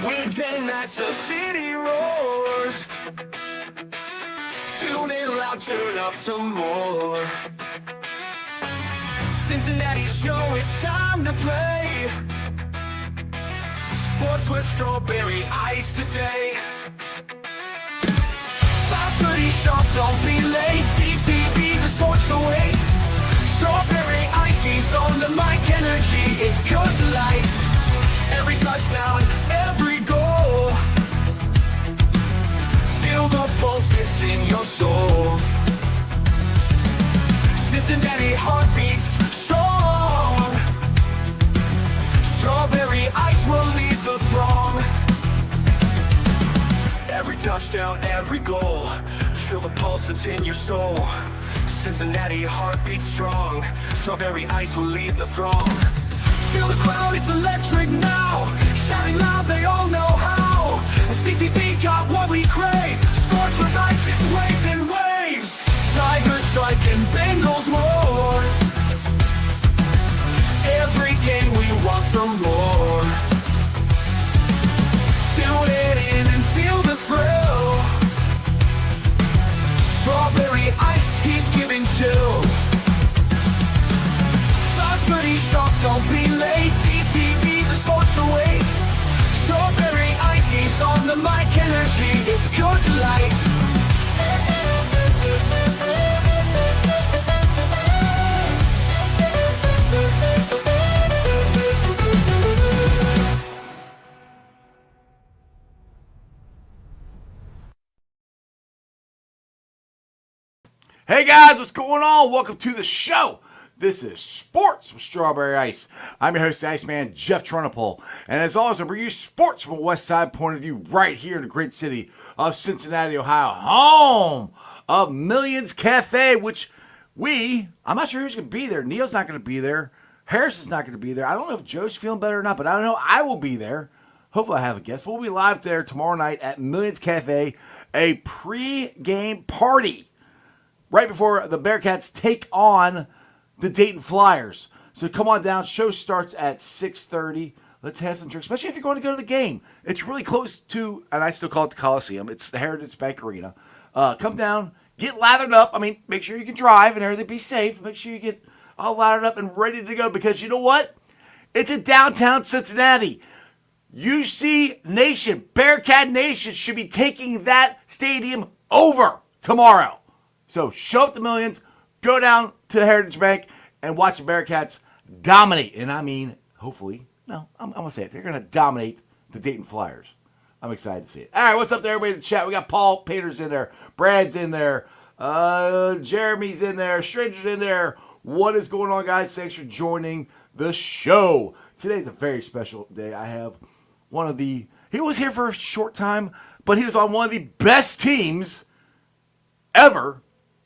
Weekend nights, the city roars. Tune in loud, turn up some more. Cincinnati show, it's time to play. Sports with strawberry ice today. 5:30 sharp, don't be late. TTV, the sports awaits. Strawberry ice, he's on the mic, energy, it's good delight. Every touchdown, every goal. Feel the pulse, it's in your soul. Cincinnati heartbeats strong. Strawberry ice will lead the throng. Every touchdown, every goal. Feel the pulse that's in your soul. Cincinnati heartbeats strong. Strawberry ice will lead the throng. Feel the crowd, it's electric now. Shouting loud, they all know how. The CTV got what we crave. Sports with ice, it's waves and waves. Tigers strike and Bengals roar. Every game we want some more. Tune it in and feel the thrill. Strawberry ice, he's giving chills. 5:30 sharp, don't be late. TTV, the sports awaits. Strawberry ice, he's on the mic, energy, it's good delight. Hey guys, what's going on? Welcome to the show. This is Sports with Strawberry Ice. I'm your host, Iceman Jeff Trunapole. And as always, I bring you sports from a West Side point of view right here in the great city of Cincinnati, Ohio. Home of Millions Cafe, which I'm not sure who's going to be there. Neil's not going to be there. Harrison's not going to be there. I don't know if Joe's feeling better or not, but I don't know. I will be there. Hopefully I have a guest. We'll be live there tomorrow night at Millions Cafe, a pre-game party right before the Bearcats take on the Dayton Flyers. So come on down. Show starts at 6:30. Let's have some drinks, especially if you're going to go to the game. It's really close to, and I still call it the Coliseum. It's the Heritage Bank Arena. Come down, get lathered up. I mean, make sure you can drive and everything. Be safe. Make sure you get all lathered up and ready to go because you know what? It's in downtown Cincinnati. UC Nation, Bearcat Nation should be taking that stadium over tomorrow. So show up to Millions, go down to Heritage Bank, and watch the Bearcats dominate. And I mean, hopefully, I'm going to say it. They're going to dominate the Dayton Flyers. I'm excited to see it. All right, what's up there, everybody in the chat? We got Paul Painter's in there. Brad's in there. Jeremy's in there. Stranger's in there. What is going on, guys? Thanks for joining the show. Today's a very special day. I have he was here for a short time, but he was on one of the best teams ever.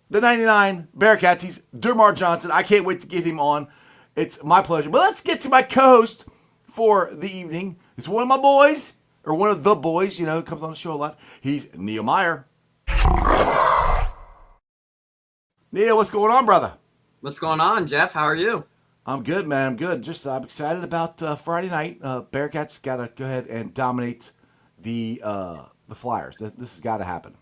The 99 Bearcats. He's DerMarr Johnson. I can't wait to get him on. It's my pleasure. But let's get to my co-host for the evening. It's one of my boys, or one of the boys, who comes on the show a lot. He's Neil Meyer. Neil, what's going on, brother? What's going on, Jeff? How are you? I'm good, man. I'm good. I'm excited about Friday night. Bearcats got to go ahead and dominate the Flyers. This has got to happen.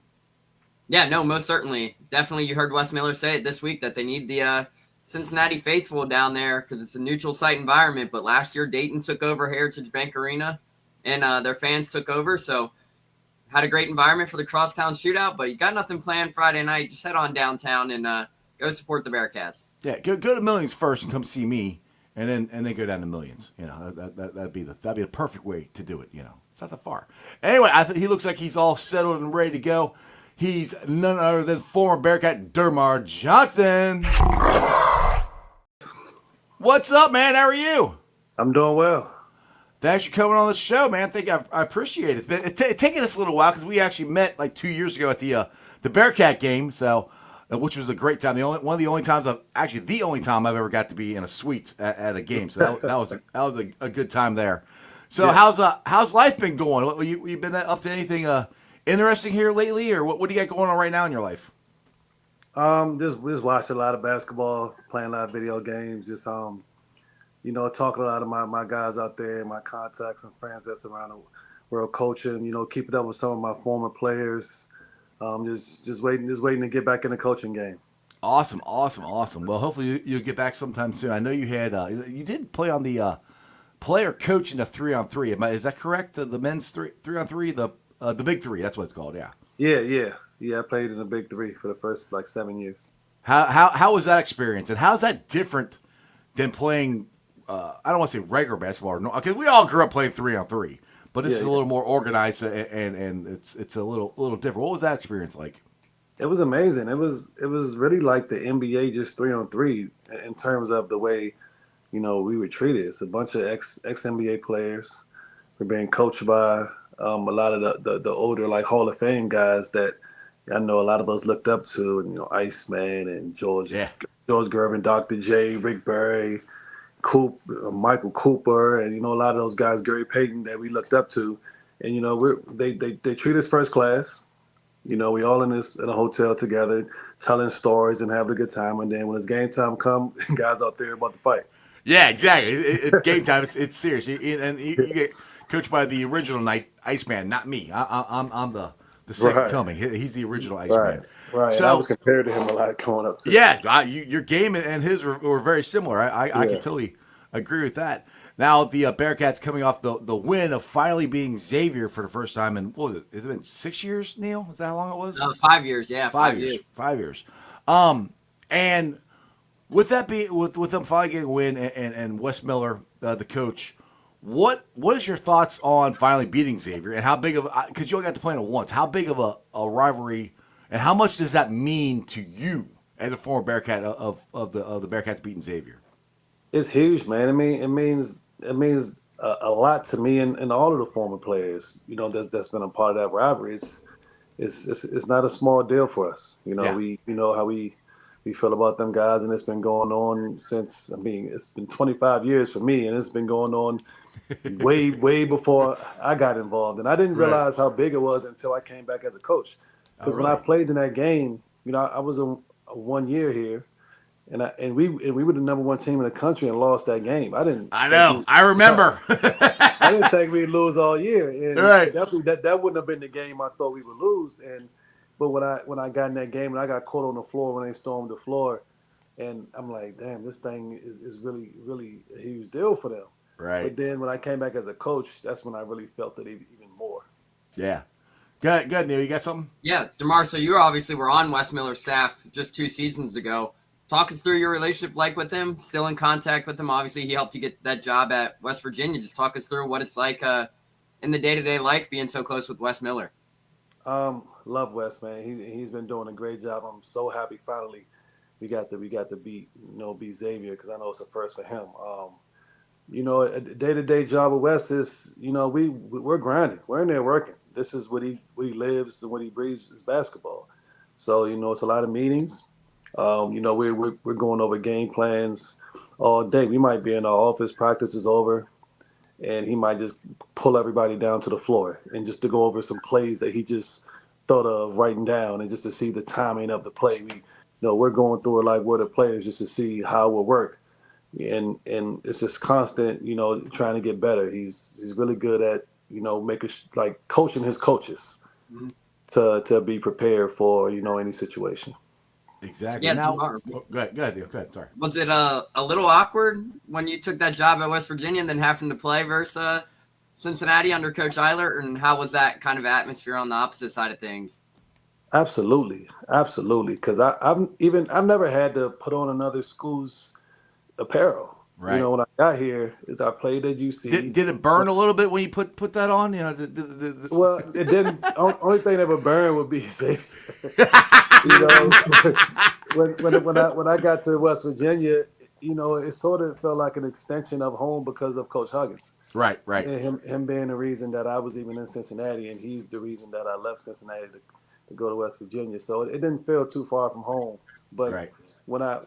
Yeah, no, most certainly. Definitely, you heard Wes Miller say it this week that they need the Cincinnati faithful down there because it's a neutral site environment. But last year, Dayton took over Heritage Bank Arena, and their fans took over. So had a great environment for the crosstown shootout. But you got nothing planned Friday night. Just head on downtown and go support the Bearcats. Yeah, go to Millions first and come see me, and then go down to Millions. That'd be the perfect way to do it. It's not that far. Anyway, I think he looks like he's all settled and ready to go. He's none other than former Bearcat DerMarr Johnson. What's up, man? How are you? I'm doing well. Thanks for coming on the show, man. I appreciate it. It's taken us a little while because we actually met like 2 years ago at the Bearcat game, which was a great time. The only time I've ever got to be in a suite at a game. So that was a good time there. So yeah. How's life been going? You been up to anything interesting here lately, or what do you got going on right now in your life? Just watching a lot of basketball, playing a lot of video games, just talking to a lot of my guys out there, my contacts and friends that's around world coaching. Keeping up with some of my former players. Just waiting to get back in the coaching game. Awesome. Well, hopefully you'll get back sometime soon. I know you had you did play on the player coach in a 3-on-3. Is that correct? The men's 3-on-3, the big three. That's what it's called. Yeah. Yeah. I played in the big three for the first 7 years. How was that experience, and how's that different than playing? I don't want to say regular basketball, because we all grew up playing 3-on-3, but this is a little more organized and it's a little different. What was that experience like? It was amazing. It was really like the NBA, just 3-on-3 in terms of the way we were treated. It's a bunch of ex NBA players. We're being coached by a lot of the older Hall of Fame guys that I know a lot of us looked up to. Iceman and George Gervin, Dr. J, Rick Barry, Michael Cooper, and a lot of those guys, Gary Payton, that we looked up to. And they treat us first class. We all in a hotel together, telling stories and having a good time. And then when it's game time come, guys out there about to fight. Yeah, exactly. It's game time. It's serious. And you get coached by the original Iceman, not me. I'm the second coming. He's the original Iceman. Right. So and I was compared to him a lot coming up too. Yeah, your game and his were very similar. I can totally agree with that. Now the Bearcats coming off the win of finally beating Xavier for the first time in, what was it? Has it been 6 years, Neil? Is that how long it was? 5 years. Yeah, 5 years. 5 years. And with that being with them finally getting a win and Wes Miller, the coach, what is your thoughts on finally beating Xavier, and how big of, because you only got to play them once, how big of a rivalry, and how much does that mean to you as a former Bearcat of the Bearcats beating Xavier? It's huge, man. I mean, it means a lot to me and all of the former players. That's been a part of that rivalry. It's not a small deal for us. We know how we feel about them guys, and it's been going on since. It's been 25 years for me, and it's been going on way before I got involved. And I didn't realize how big it was until I came back as a coach. Because when I played in that game, I was a 1 year here. And we were the number one team in the country and lost that game. I know. I remember. I didn't think we'd lose all year. And definitely that wouldn't have been the game I thought we would lose. But when I got in that game and I got caught on the floor when they stormed the floor, and I'm like, damn, this thing is really, really a huge deal for them. Right. But then when I came back as a coach, that's when I really felt it even more. Yeah. Good, Neil. You got something? Yeah, DerMarr, so you obviously were on Wes Miller's staff just 2 seasons ago. Talk us through your relationship with him, still in contact with him. Obviously, he helped you get that job at West Virginia. Just talk us through what it's like in the day-to-day life being so close with Wes Miller. Love Wes, man. He's been doing a great job. I'm so happy finally we got to beat Xavier, because I know it's a first for him. A day-to-day job with Wes is, we're grinding. We're in there working. This is what he lives and what he breathes is basketball. So, it's a lot of meetings. We're going over game plans all day. We might be in our office, practice is over, and he might just pull everybody down to the floor and just to go over some plays that he just thought of writing down, and just to see the timing of the play. We're going through it like we're the players, just to see how it will work. And it's just constant, trying to get better. He's really good at, making coaching his coaches to be prepared for, any situation. Exactly. Yeah, now, go ahead. Sorry. Was it a little awkward when you took that job at West Virginia and then having to play versus Cincinnati under Coach Eilert? And how was that kind of atmosphere on the opposite side of things? Absolutely. Because I've never had to put on another school's apparel. Right. When I got here, I played at UC. Did it burn a little bit when you put that on? Well, it didn't. Only thing that would burn would be Xavier. When I got to West Virginia, it sort of felt like an extension of home because of Coach Huggins. Right. And him being the reason that I was even in Cincinnati, and he's the reason that I left Cincinnati to go to West Virginia. So it didn't feel too far from home. But when I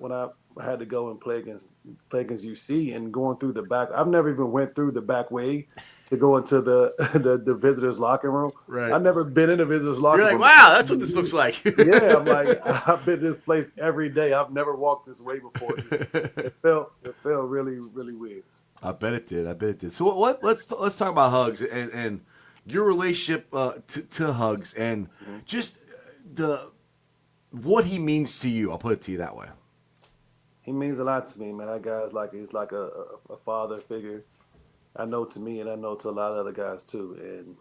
had to go and play against UC and going through the back, I've never even went through the back way to go into the visitors' locker room. Right. I've never been in the visitors' locker room. You're like, wow, that's what this looks like. Yeah, I'm like, I've been to this place every day. I've never walked this way before. It felt really, really weird. I bet it did. So let's talk about Hugs and your relationship to Hugs and just what he means to you. I'll put it to you that way. He means a lot to me, man. That guy's he's like a father figure. I know to me, and I know to a lot of other guys too. And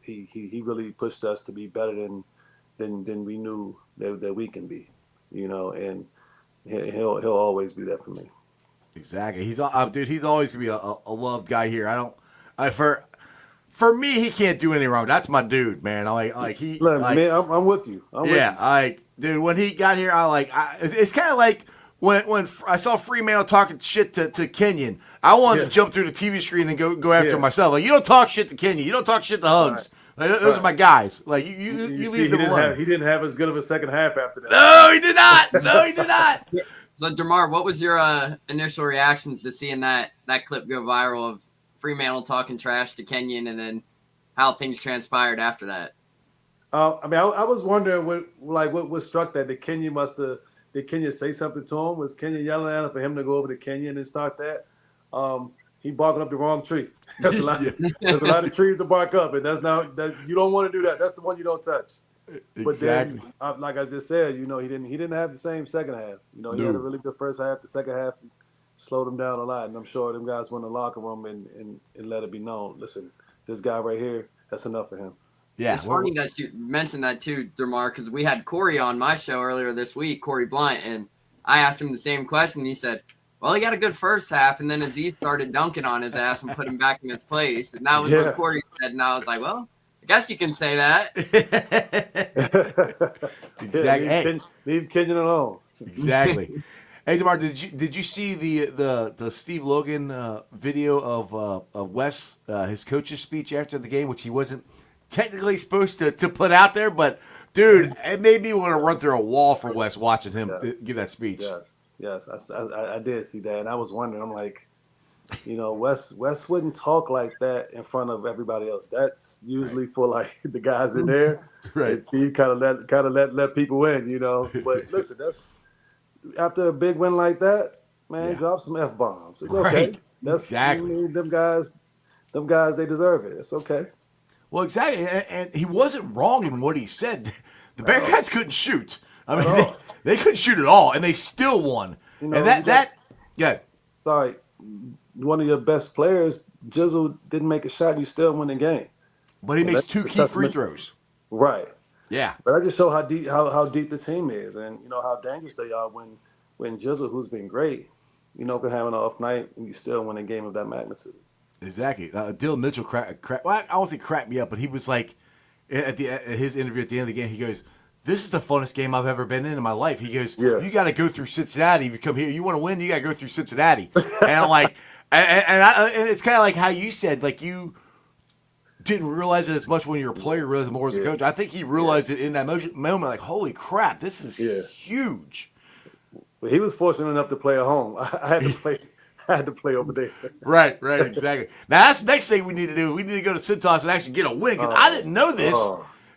he really pushed us to be better than we knew that we can be. And he'll always be there for me. Exactly. He's always gonna be a loved guy here. For me, he can't do anything wrong. That's my dude, man. Man, I'm with you. Dude, when he got here, it's kind of like when I saw Fremantle talking shit to Kenyon. I wanted to jump through the TV screen and go after him myself. Like, you don't talk shit to Kenyon. You don't talk shit to Hugs. Right. Like, those are my guys. Like, you leave them alone. He didn't have as good of a second half after that. No, he did not. No, he did not. So, DerMarr, what was your initial reactions to seeing that clip go viral of Fremantle talking trash to Kenyon, and then how things transpired after that? I was wondering what struck that. Did Kenyon say something to him? Was Kenyon yelling at him for him to go over to Kenyon and start that? He barking up the wrong tree. There's a lot of trees to bark up, and you don't want to do that. That's the one you don't touch. Exactly. But then, like I just said, he didn't have the same second half. He had a really good first half. The second half slowed him down a lot, and I'm sure them guys went in the locker room and let it be known. Listen, this guy right here, that's enough for him. Yeah, it's funny that you mentioned that too, DerMarr, because we had Corey on my show earlier this week, Corey Blunt, and I asked him the same question. He said, well, he got a good first half, and then Aziz started dunking on his ass and put him back in his place. And that was what Corey said, and I was like, well, I guess you can say that. Exactly. Leave Kenyon alone. Exactly. Hey, DerMarr, did you see the Steve Logan video of Wes, his coach's speech after the game, which he wasn't technically supposed to put out there, but dude, it made me want to run through a wall for Wes watching him give that speech. Yes, I did see that, and I was wondering. I'm like, Wes wouldn't talk like that in front of everybody else. That's usually for like the guys in there. Right. And Steve kind of let people in, But listen, that's after a big win like that, man. Drop some F-bombs. It's okay. Right. That's exactly. Them guys, they deserve it. It's okay. Well, exactly, and he wasn't wrong in what he said. The Bearcats couldn't shoot. I mean, they couldn't shoot at all, and they still won. Sorry, one of your best players, Jizzle, didn't make a shot. You still win the game. But he makes two key free throws. Right. Yeah. But I just show how deep the team is, and how dangerous they are when Jizzle, who's been great, can have an off night and you still win a game of that magnitude. Exactly. Dylan Mitchell I won't say cracked me up, but he was like, at his interview at the end of the game, he goes, this is the funnest game I've ever been in my life. He goes, you got to go through Cincinnati. If you come here, you want to win, you got to go through Cincinnati. And I'm like, and it's kind of like how you said, like you didn't realize it as much when you were a player, you realized it more as a coach. I think he realized it in that moment, like, holy crap, this is huge. But he was fortunate enough to play at home. I had to play over there. Right, exactly. Now, that's the next thing we need to do. We need to go to Cintas and actually get a win, because I didn't know this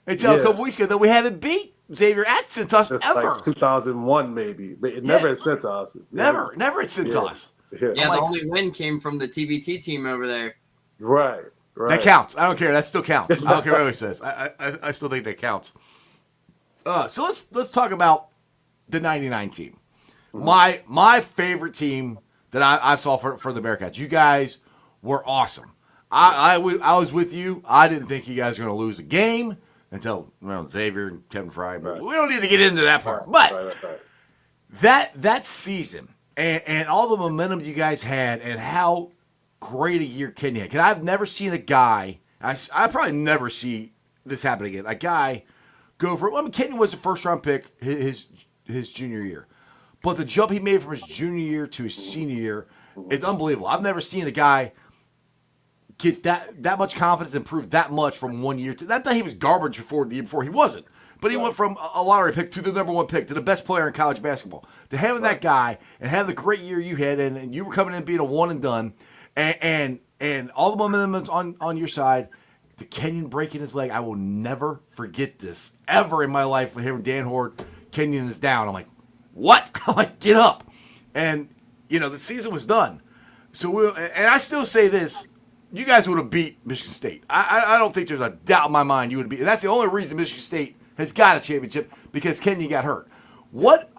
until a couple weeks ago that we haven't beat Xavier at Cintas ever. Like 2001 maybe, but never at Cintas. Never at Cintas. The only win came from the TBT team over there. Right. That counts. I don't care. That still counts. I don't care what he says. I still think that counts. So let's talk about the 99 team. Mm-hmm. My favorite team that I saw for the Bearcats. You guys were awesome. I was with you. I didn't think you guys were going to lose a game until Xavier and Kevin Fry. But we don't need to get into that part. But that season and all the momentum you guys had and how great a year Kenyon had. Because I've never seen a guy, I probably never see this happen again. A guy go for, Kenyon was a first-round pick his junior year. But the jump he made from his junior year to his senior year is unbelievable. I've never seen a guy get that much confidence, improve that much from 1 year to not that he was garbage before the year before. He wasn't. But he went from a lottery pick to the number one pick to the best player in college basketball. To having that guy and have the great year you had, and you were coming in being a one and done, and all the momentum on your side, to Kenyon breaking his leg, I will never forget this ever in my life with hearing Dan Hort, Kenyon is down. I'm like, what? I'm like, get up. And, the season was done. So and I still say this, you guys would have beat Michigan State. I don't think there's a doubt in my mind you would have beat. And that's the only reason Michigan State has got a championship, because Kenyon got hurt. What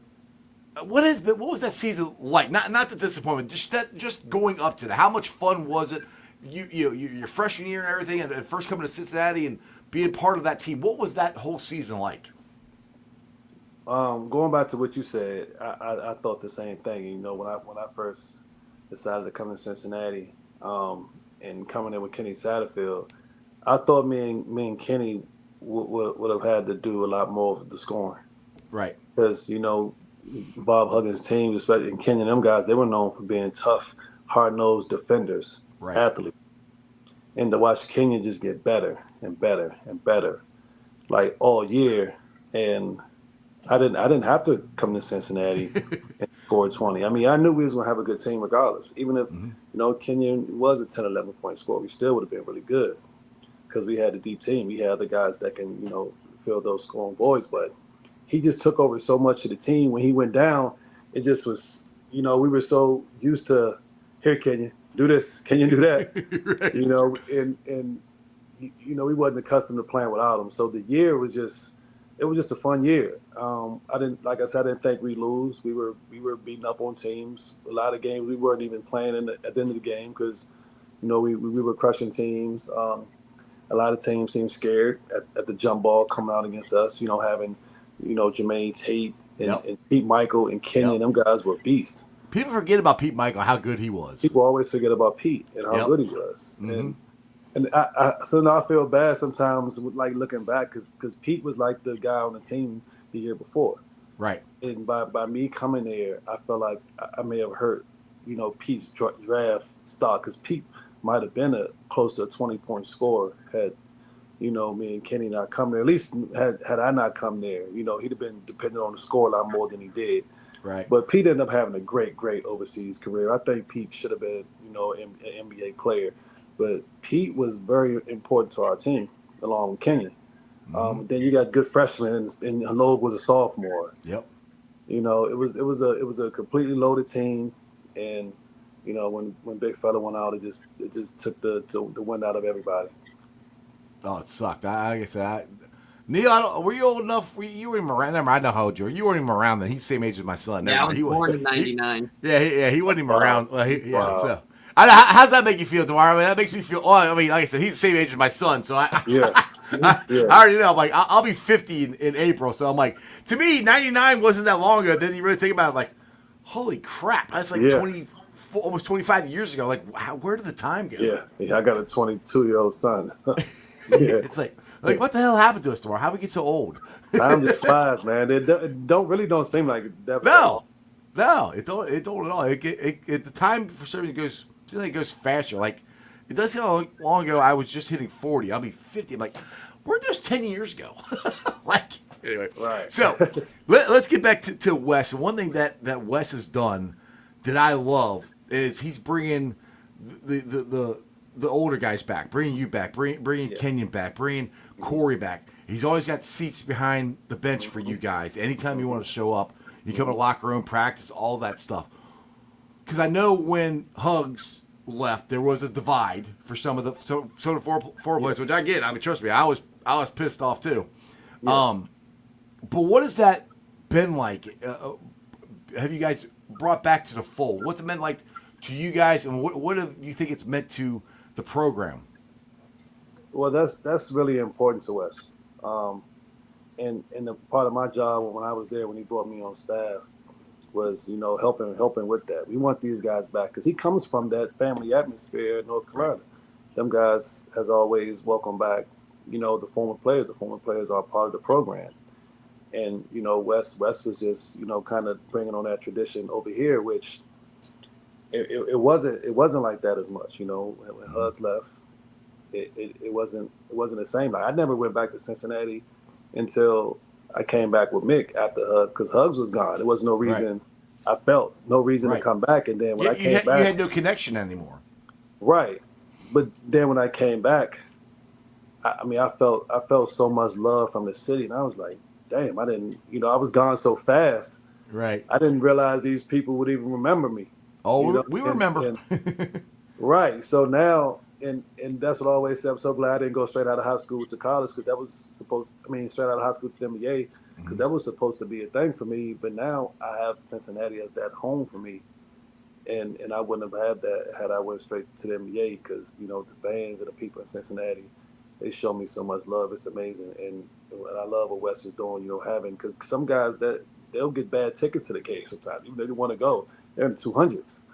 was that season like? Not the disappointment, just going up to that. How much fun was it? Your freshman year and everything, and first coming to Cincinnati and being part of that team. What was that whole season like? Going back to what you said, I thought the same thing. You know, when I first decided to come to Cincinnati, and coming in with Kenny Satterfield, I thought me and Kenny would have had to do a lot more of the scoring. Right. Because, you know, Bob Huggins' teams, especially in Kenyon, them guys, they were known for being tough, hard-nosed defenders, right. athletes. And to watch Kenyon just get better and better and better, like all year. And I didn't have to come to Cincinnati and score 20. I mean, I knew we was going to have a good team regardless. Even if, you know, Kenyon was a 10, 11-point score, we still would have been really good because we had a deep team. We had the guys that can, you know, fill those scoring voids. But he just took over so much of the team. When he went down, it just was, you know, we were so used to, here, Kenyon, do this. Kenyon, do that. Right. You know, and you know, we wasn't accustomed to playing without him. So the year was just, it was just a fun year. I didn't think we'd lose. We were beating up on teams. A lot of games we weren't even playing at the end of the game because, you know, we were crushing teams. A lot of teams seemed scared at the jump ball coming out against us. You know, having, you know, Jermaine Tate and Pete Michael and Kenyon, them guys were beasts. People forget about Pete Michael, how good he was. People always forget about Pete and how good he was. Mm-hmm. And so now I feel bad sometimes, like looking back, because Pete was like the guy on the team the year before. Right. And by me coming there, I felt like I may have hurt, you know, Pete's draft stock, because Pete might have been close to a 20-point scorer had, you know, me and Kenny not come there. At least had I not come there, you know, he'd have been dependent on the score a lot more than he did. Right. But Pete ended up having a great overseas career. I think Pete should have been, you know, an NBA player. But Pete was very important to our team, along with Kenyon. Then you got good freshmen, and Hanogue was a sophomore. Yep. You know, it was a completely loaded team, and you know, when Big Fella went out, it just took the wind out of everybody. Oh, it sucked. Like I said, Neil, were you old enough? You weren't even around. I know how old you were. You weren't even around then. He's the same age as my son. Yeah, I was born in '99. He wasn't even around. Wow. So. How's that make you feel, DerMarr? I mean, that makes me feel. Oh, I mean, like I said, he's the same age as my son, so I already know. I'm like, I'll be 50 in April, so I'm like, to me, '99 wasn't that long ago. Then you really think about it, like, holy crap, that's like 24, almost 25 years ago. Like, where did the time go? Yeah, I got a 22-year-old son. It's like what the hell happened to us, DerMarr? How we get so old? Time just flies, man. It don't seem like that. No, it don't at all. The time for some reason goes. Seems like it goes faster. Like, it doesn't seem how long ago I was just hitting 40. I'll be 50. I'm like, where'd those 10 years go? Like, anyway. Right. So, let's get back to Wes. And one thing that Wes has done that I love is he's bringing the older guys back, bringing you back, bringing Kenyon back, bringing Corey back. He's always got seats behind the bench for you guys. Anytime you want to show up, you come to the locker room, practice, all that stuff. Because I know when Hugs left, there was a divide for some of the four players, which I get. I mean, trust me, I was pissed off too. Yeah. But what has that been like? Have you guys brought back to the fold? What's it meant like to you guys, and what do you think it's meant to the program? Well, that's really important to us. And the part of my job when I was there, when he brought me on staff, was, you know, helping with that. We want these guys back because he comes from that family atmosphere in North Carolina. Them guys has always welcomed back, you know, the former players. The former players are part of the program. And, you know, Wes was just, you know, kind of bringing on that tradition over here, which it wasn't like that as much, you know. When Hugs left, it wasn't the same. Like, I never went back to Cincinnati until I came back with Mick after Hugs, because Hugs was gone. There was no reason. Right. I felt no reason to come back. And then when I came back, you had no connection anymore. Right. But then when I came back, I mean, I felt so much love from the city, and I was like, damn, I didn't, you know, I was gone so fast. Right. I didn't realize these people would even remember me. Oh, you know? we remember. Right. So now, and that's what I always say. I'm so glad I didn't go straight out of high school to college because that was supposed. I mean, straight out of high school to the NBA because that was supposed to be a thing for me. But now I have Cincinnati as that home for me, and I wouldn't have had that had I went straight to the NBA because the fans and the people in Cincinnati, they show me so much love. It's amazing, and I love what Wes is doing. Having because some guys that they'll get bad tickets to the game sometimes, even though they want to go. They're in the 200s.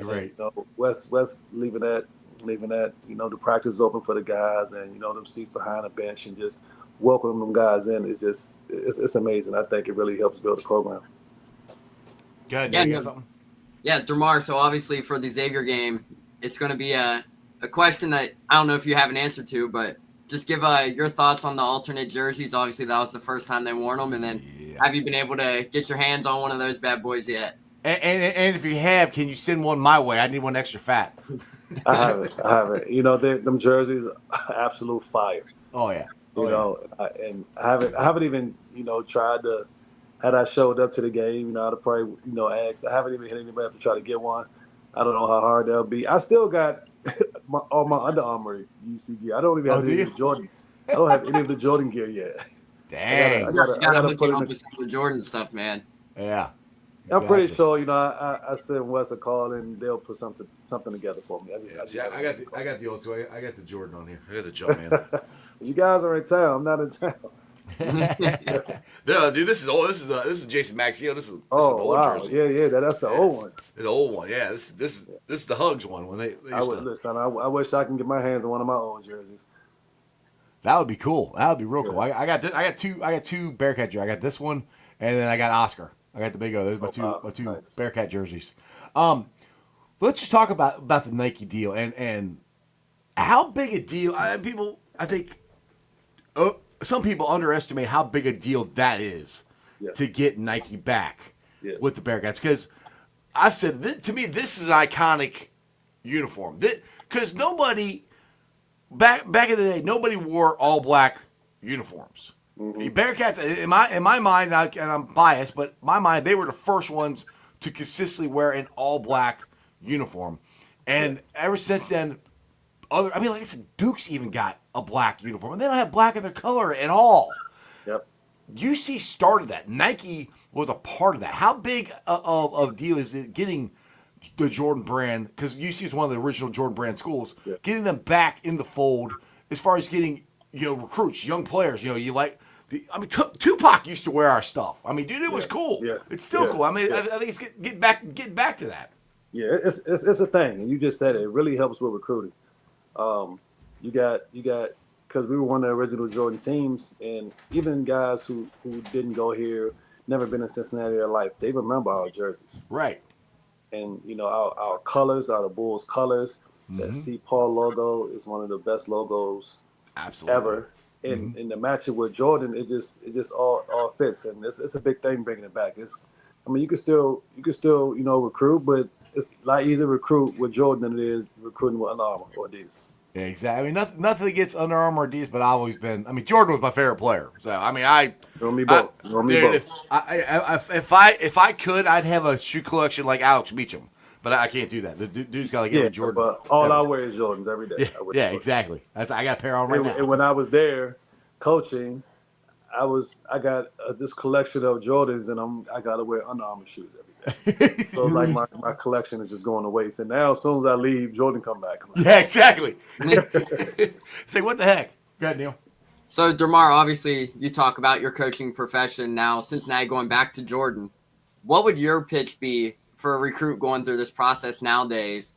Right. Wes leaving that. The practice is open for the guys, and them seats behind the bench, and just welcoming them guys in is just it's amazing. I think it really helps build the program. Go ahead, Yeah, you got something? Yeah, DerMarr, so obviously for the Xavier game, it's going to be a question that I don't know if you have an answer to, but just give your thoughts on the alternate jerseys. Obviously, that was the first time they worn them, and then have you been able to get your hands on one of those bad boys yet? And if you have, can you send one my way? I need one extra fat. I haven't. Them jerseys, absolute fire. Oh yeah. And I haven't even tried to. Had I showed up to the game, I'd have probably asked. I haven't even hit anybody up to try to get one. I don't know how hard that'll be. I still got all my Under Armour UC gear. I don't even have any of the Jordan. I don't have any of the Jordan gear yet. Dang. I gotta put in with some of the Jordan stuff, man. Yeah. I'm pretty sure, I send Wes a call and they'll put something together for me. I got the old school. I got the Jordan on here. I got the Jumpman. You guys are in town. I'm not in town. No, dude, this is old. This is Jason Maxio. This is an old jersey. Yeah, that's the old one. It's the old one. Yeah, this is the Hugs one when they listen. I wish I can get my hands on one of my old jerseys. That would be cool. That would be real cool. I got two Bearcat jerseys. I got this one, and then I got Oscar. I got the Big O. Those are my two nice. Bearcat jerseys. Let's just talk about the Nike deal and how big a deal. I think some people underestimate how big a deal that is to get Nike back with the Bearcats. Because I said, to me, this is an iconic uniform. Because nobody back in the day, nobody wore all black uniforms. Mm-hmm. Bearcats, in my mind, and I'm biased, but in my mind, they were the first ones to consistently wear an all black uniform, and ever since then, like I said, Duke's even got a black uniform, and they don't have black in their color at all. Yep. UC started that. Nike was a part of that. How big of a deal is it getting the Jordan brand? Because UC is one of the original Jordan brand schools. Yeah. Getting them back in the fold as far as getting recruits, young players. Tupac used to wear our stuff. I mean, dude, it was cool. Yeah. It's still cool. I mean, I think it's get back to that. Yeah, it's a thing, and you just said it. It really helps with recruiting. You got because we were one of the original Jordan teams, and even guys who didn't go here, never been in Cincinnati in their life, they remember our jerseys. Right. And our colors are the Bulls colors. Mm-hmm. That C. Paul logo is one of the best logos ever. And in the matchup with Jordan, it just all fits, and it's a big thing bringing it back. You can still recruit, but it's a lot easier to recruit with Jordan than it is recruiting with Under Armour or Adidas. Yeah, exactly. I mean, nothing against Under Armour or Adidas, but I've always been. I mean, Jordan was my favorite player. So I You and me both. If I could, I'd have a shoe collection like Alex Meacham, but I can't do that. The dude's got like every Jordan. But all I wear is Jordans every day. Yeah, exactly. I got a pair on right now. And when I was there coaching, I got this collection of Jordans, and I got to wear Under Armour shoes every day. So like my collection is just going to waste. And now as soon as I leave, Jordan come back. Yeah, exactly. Say, what the heck? Go ahead, Neil. So, DerMarr, obviously you talk about your coaching profession now, Cincinnati going back to Jordan. What would your pitch be for a recruit going through this process nowadays?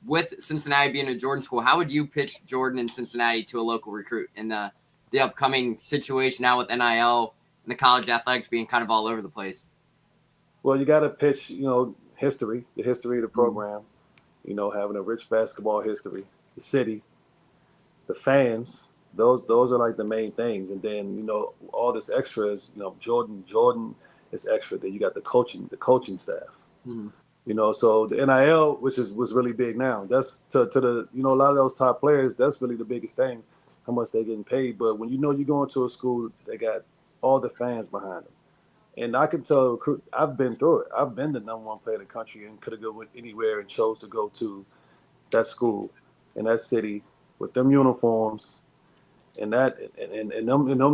With Cincinnati being a Jordan school, how would you pitch Jordan in Cincinnati to a local recruit in the upcoming situation now with NIL and the college athletics being kind of all over the place? Well, you got to pitch, the history of the program, having a rich basketball history, the city, the fans. Those are like the main things. And then, all this extra is, Jordan is extra. Then you got the coaching staff. Mm-hmm. So the NIL, which was really big now. That's to the, a lot of those top players, that's really the biggest thing, how much they're getting paid. But when you're going to a school, they got all the fans behind them. And I can tell a recruit, I've been through it. I've been the number one player in the country and could have gone anywhere and chose to go to that school. in that city with them uniforms and them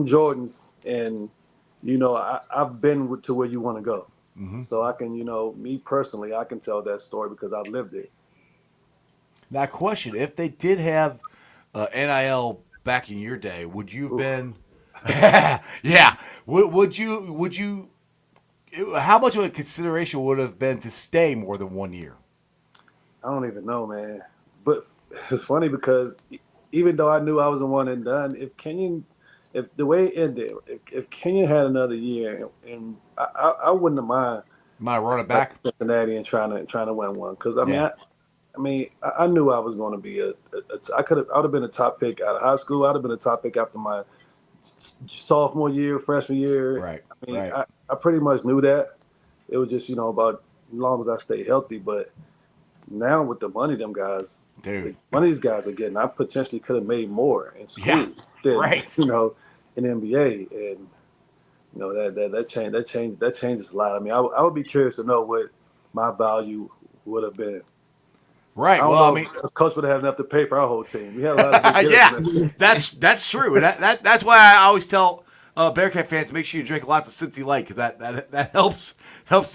Jordans, and I've been to where you want to go. So I can, me personally, I can tell that story because I've lived it. Now, question: if they did have NIL back in your day, would you have been? Yeah. Would you? How much of a consideration would have been to stay more than 1 year? I don't even know, man. But it's funny because even though I knew I was a one and done, if the way it ended, if Kenyon had another year, and I wouldn't have mind Might run it back. Cincinnati and trying to win one, because Yeah. I knew I was going to be I would have been a top pick out of high school. I'd have been a top pick after my sophomore year, freshman year. Right. I I pretty much knew that. It was just about as long as I stay healthy. But now with the money these guys are getting, I potentially could have made more in school than right. in the NBA, and that changes a lot. I mean, I would be curious to know what my value would have been. Right. I don't Well, know I mean, if Coach would have had enough to pay for our whole team. We had a lot of big hitters. that's true. That's why I always tell Bearcat fans to make sure you drink lots of Cincy Light, because that helps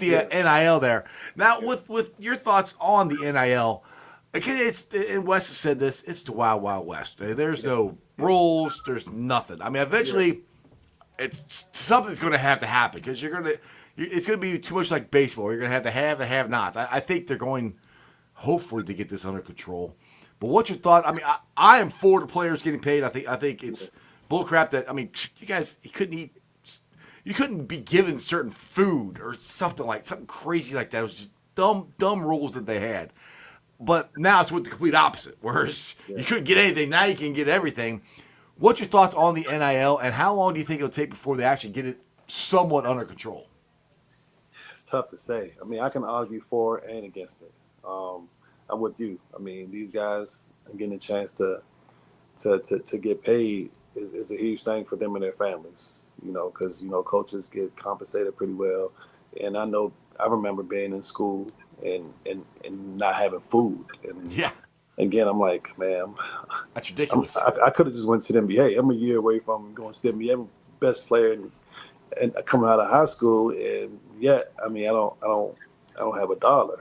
the NIL there. Now, with your thoughts on the NIL, and Wes has said this, it's the Wild Wild West. There's no rules. There's nothing. I mean, eventually, it's something's going to have to happen, because it's going to be too much like baseball. You're going to have the have-nots. I think they're going, hopefully, to get this under control. But what's your thought? I mean, I am for the players getting paid. I think it's bullcrap that, I mean, you guys, you couldn't be given certain food or something crazy like that. It was just dumb rules that they had. But now it's with the complete opposite, whereas you couldn't get anything. Now you can get everything. What's your thoughts on the NIL, and how long do you think it'll take before they actually get it somewhat under control? It's tough to say. I mean, I can argue for and against it. I'm with you. I mean, these guys are getting a chance to get paid is a huge thing for them and their families. Because coaches get compensated pretty well, and I remember being in school and not having food. And again, I'm like, man, that's ridiculous. I could have just went to the NBA. I'm a year away from going to the NBA. I'm the best player and coming out of high school, and yet, I mean, I don't have $1.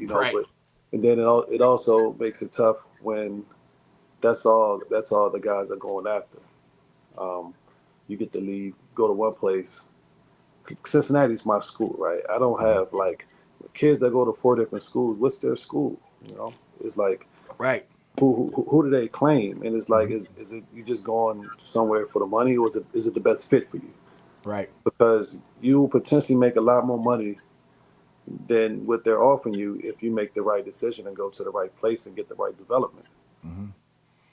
Right. But and then it also makes it tough when that's all the guys are going after. You get to leave, go to one place. Cincinnati's my school, right? I don't have kids that go to 4 different schools. What's their school? It's like, right. Who do they claim? And it's like, is it you just going somewhere for the money, or is it the best fit for you? Right. Because you will potentially make a lot more money than what they're offering you if you make the right decision and go to the right place and get the right development. Mm-hmm.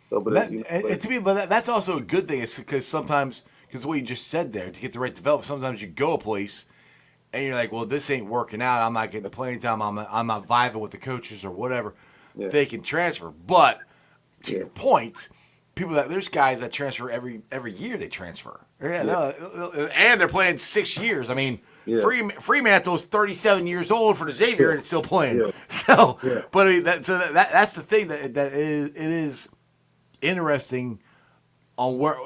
So, but that's also a good thing, is because sometimes, because what you just said there, to get the right development, sometimes you go a place and you're like, well, this ain't working out. I'm not getting the playing time. I'm not vibing with the coaches or whatever. Yeah. They can transfer. But to your point, there's guys that transfer every year. They transfer, and they're playing 6 years. I mean, Fremantle's 37 years old for the Xavier and it's still playing. Yeah. So, but I mean, that's the thing that it is interesting on where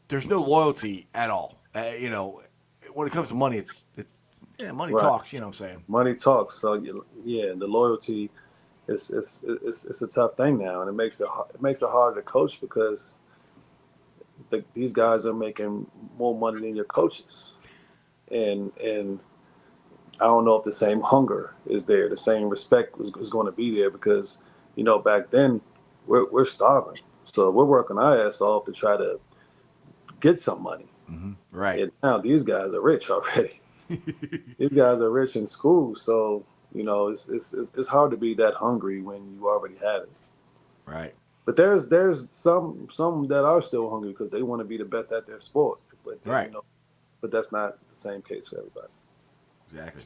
there's no loyalty at all. When it comes to money, it's money talks. You know what I'm saying? Money talks. So the loyalty. It's a tough thing now, and it makes it harder to coach, because these guys are making more money than your coaches, and I don't know if the same hunger is there, the same respect is going to be there, because back then we're starving, so we're working our ass off to try to get some money. Mm-hmm. Right. And now these guys are rich already. These guys are rich in school, so. It's hard to be that hungry when you already have it. Right. But there's some that are still hungry because they want to be the best at their sport. But right. But that's not the same case for everybody. Exactly.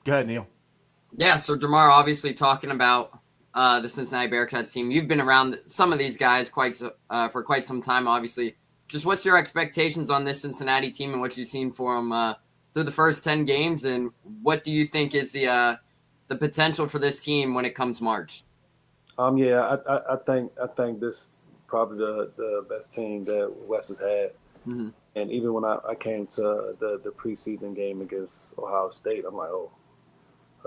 Go ahead, Neil. Yeah. So DerMarr, obviously talking about the Cincinnati Bearcats team. You've been around some of these guys for quite some time. Obviously, just what's your expectations on this Cincinnati team and what you've seen for them through the first 10 games, and what do you think is the potential for this team when it comes March? Yeah, I think this probably the best team that West has had. Hmm. And even when I came to the preseason game against Ohio State, I'm like, oh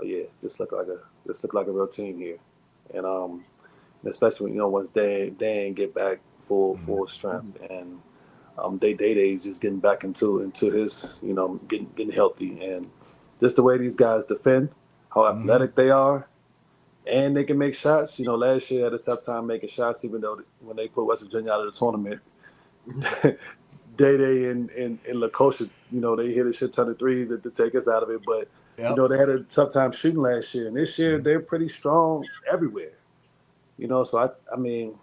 yeah, this looked like a real team here. And especially when, once Dan get back full strength, Hmm. and Day's just getting back into his, getting healthy, and just the way these guys defend, how Mm-hmm. athletic they are, and they can make shots. Last year had a tough time making shots, even though when they put West Virginia out of the tournament, Day and Lacoste, they hit a shit ton of threes to take us out of it. But Yep. they had a tough time shooting last year, and this year they're pretty strong everywhere. So I mean,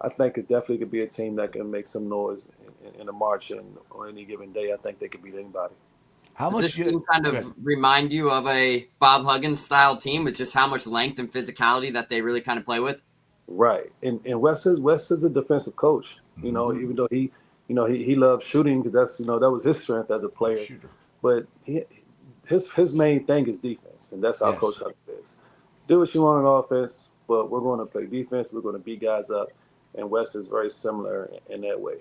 I think it definitely could be a team that can make some noise in the March, and on any given day, I think they could beat anybody. How Does much this you? team kind Good. of remind you of a Bob Huggins style team with just how much length and physicality that they really kind of play with? Right, and West is a defensive coach. Mm-hmm. Even though he loves shooting, because that's that was his strength as a player. Shooter. But his main thing is defense, and that's how Coach Yes. Huggins is. Do what you want on offense, but we're going to play defense. We're going to beat guys up, and West is very similar in that way.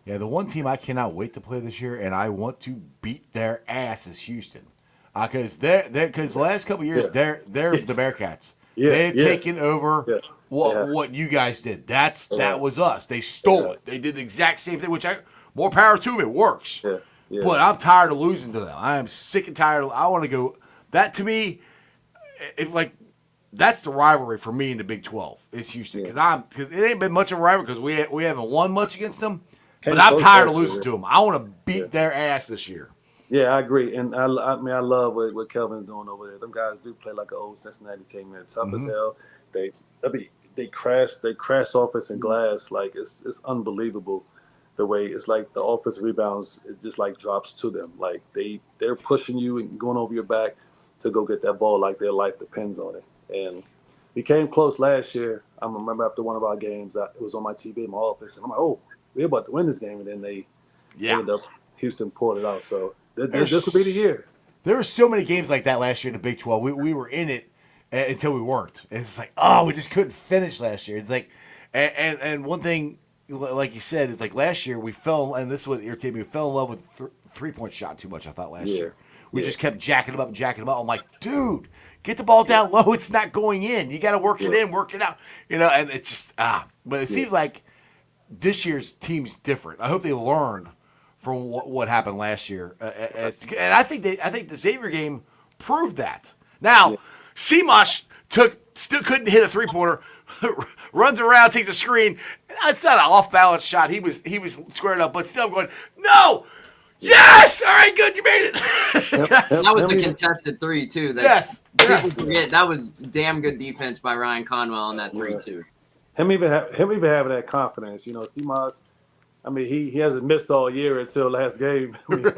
Yeah, the one team I cannot wait to play this year, and I want to beat their ass is Houston, because because the last couple of years Yeah, they're the Bearcats. yeah, They've yeah, taken over yeah. They what have, what you guys did. they That have, was us. They they stole have. it. They did the exact same thing, which I more power to them. It works, Yeah, yeah, but I'm tired of losing to them. I am sick and tired. I want to go. That to me, like that's the rivalry for me in the Big 12. It's Houston yeah. because it ain't been much of a rivalry because we haven't won much against them. But Came I'm close tired of last losing year. to them. I want to Yeah. beat their ass this year. Yeah, I agree, and I mean I love what Kelvin's doing over there. Them guys do play like an old Cincinnati team. They're tough as Hmm. hell. They I mean they crash offense and glass like it's unbelievable. The way it's like the offensive rebounds, it just like drops to them. Like they're pushing you and going over your back to go get that ball like their life depends on it. And we came close last year. I remember after one of our games, it was on my TV in my office, and I'm like, oh, we're about to win this game, and then they Yeah. end up Houston pulled it out. So this will be the There's year. there were so many games like that last year in the Big 12. We were in it until we weren't. It's like, oh, we just couldn't finish last year. It's like, and one thing, like you said, it's like last year we fell, and this is what irritated me. We fell in love with 3-point shot too much. I thought last Yeah, year we yeah, just kept jacking them up and jacking them up. I'm like, dude, get the ball yeah, down low. It's not going in. You got to work it yeah, in, work it out. And it's just But it yeah, seems like this year's team's different. I hope they learned from what happened last year. And I think the Xavier game proved that. yeah, Now, Seamosh still couldn't hit a 3-pointer. Runs around, takes a screen. It's not an off balance shot. He was squared up, but still I'm going, no, yeah. yes, all right, good, you made it. Him, him, That was him the even, contested three too. That Yes, people yes, forget that was damn good defense by Ryan Conwell on that three yeah. too. him even having that confidence. Seamoss. I mean, he hasn't missed all year until last game. I mean, he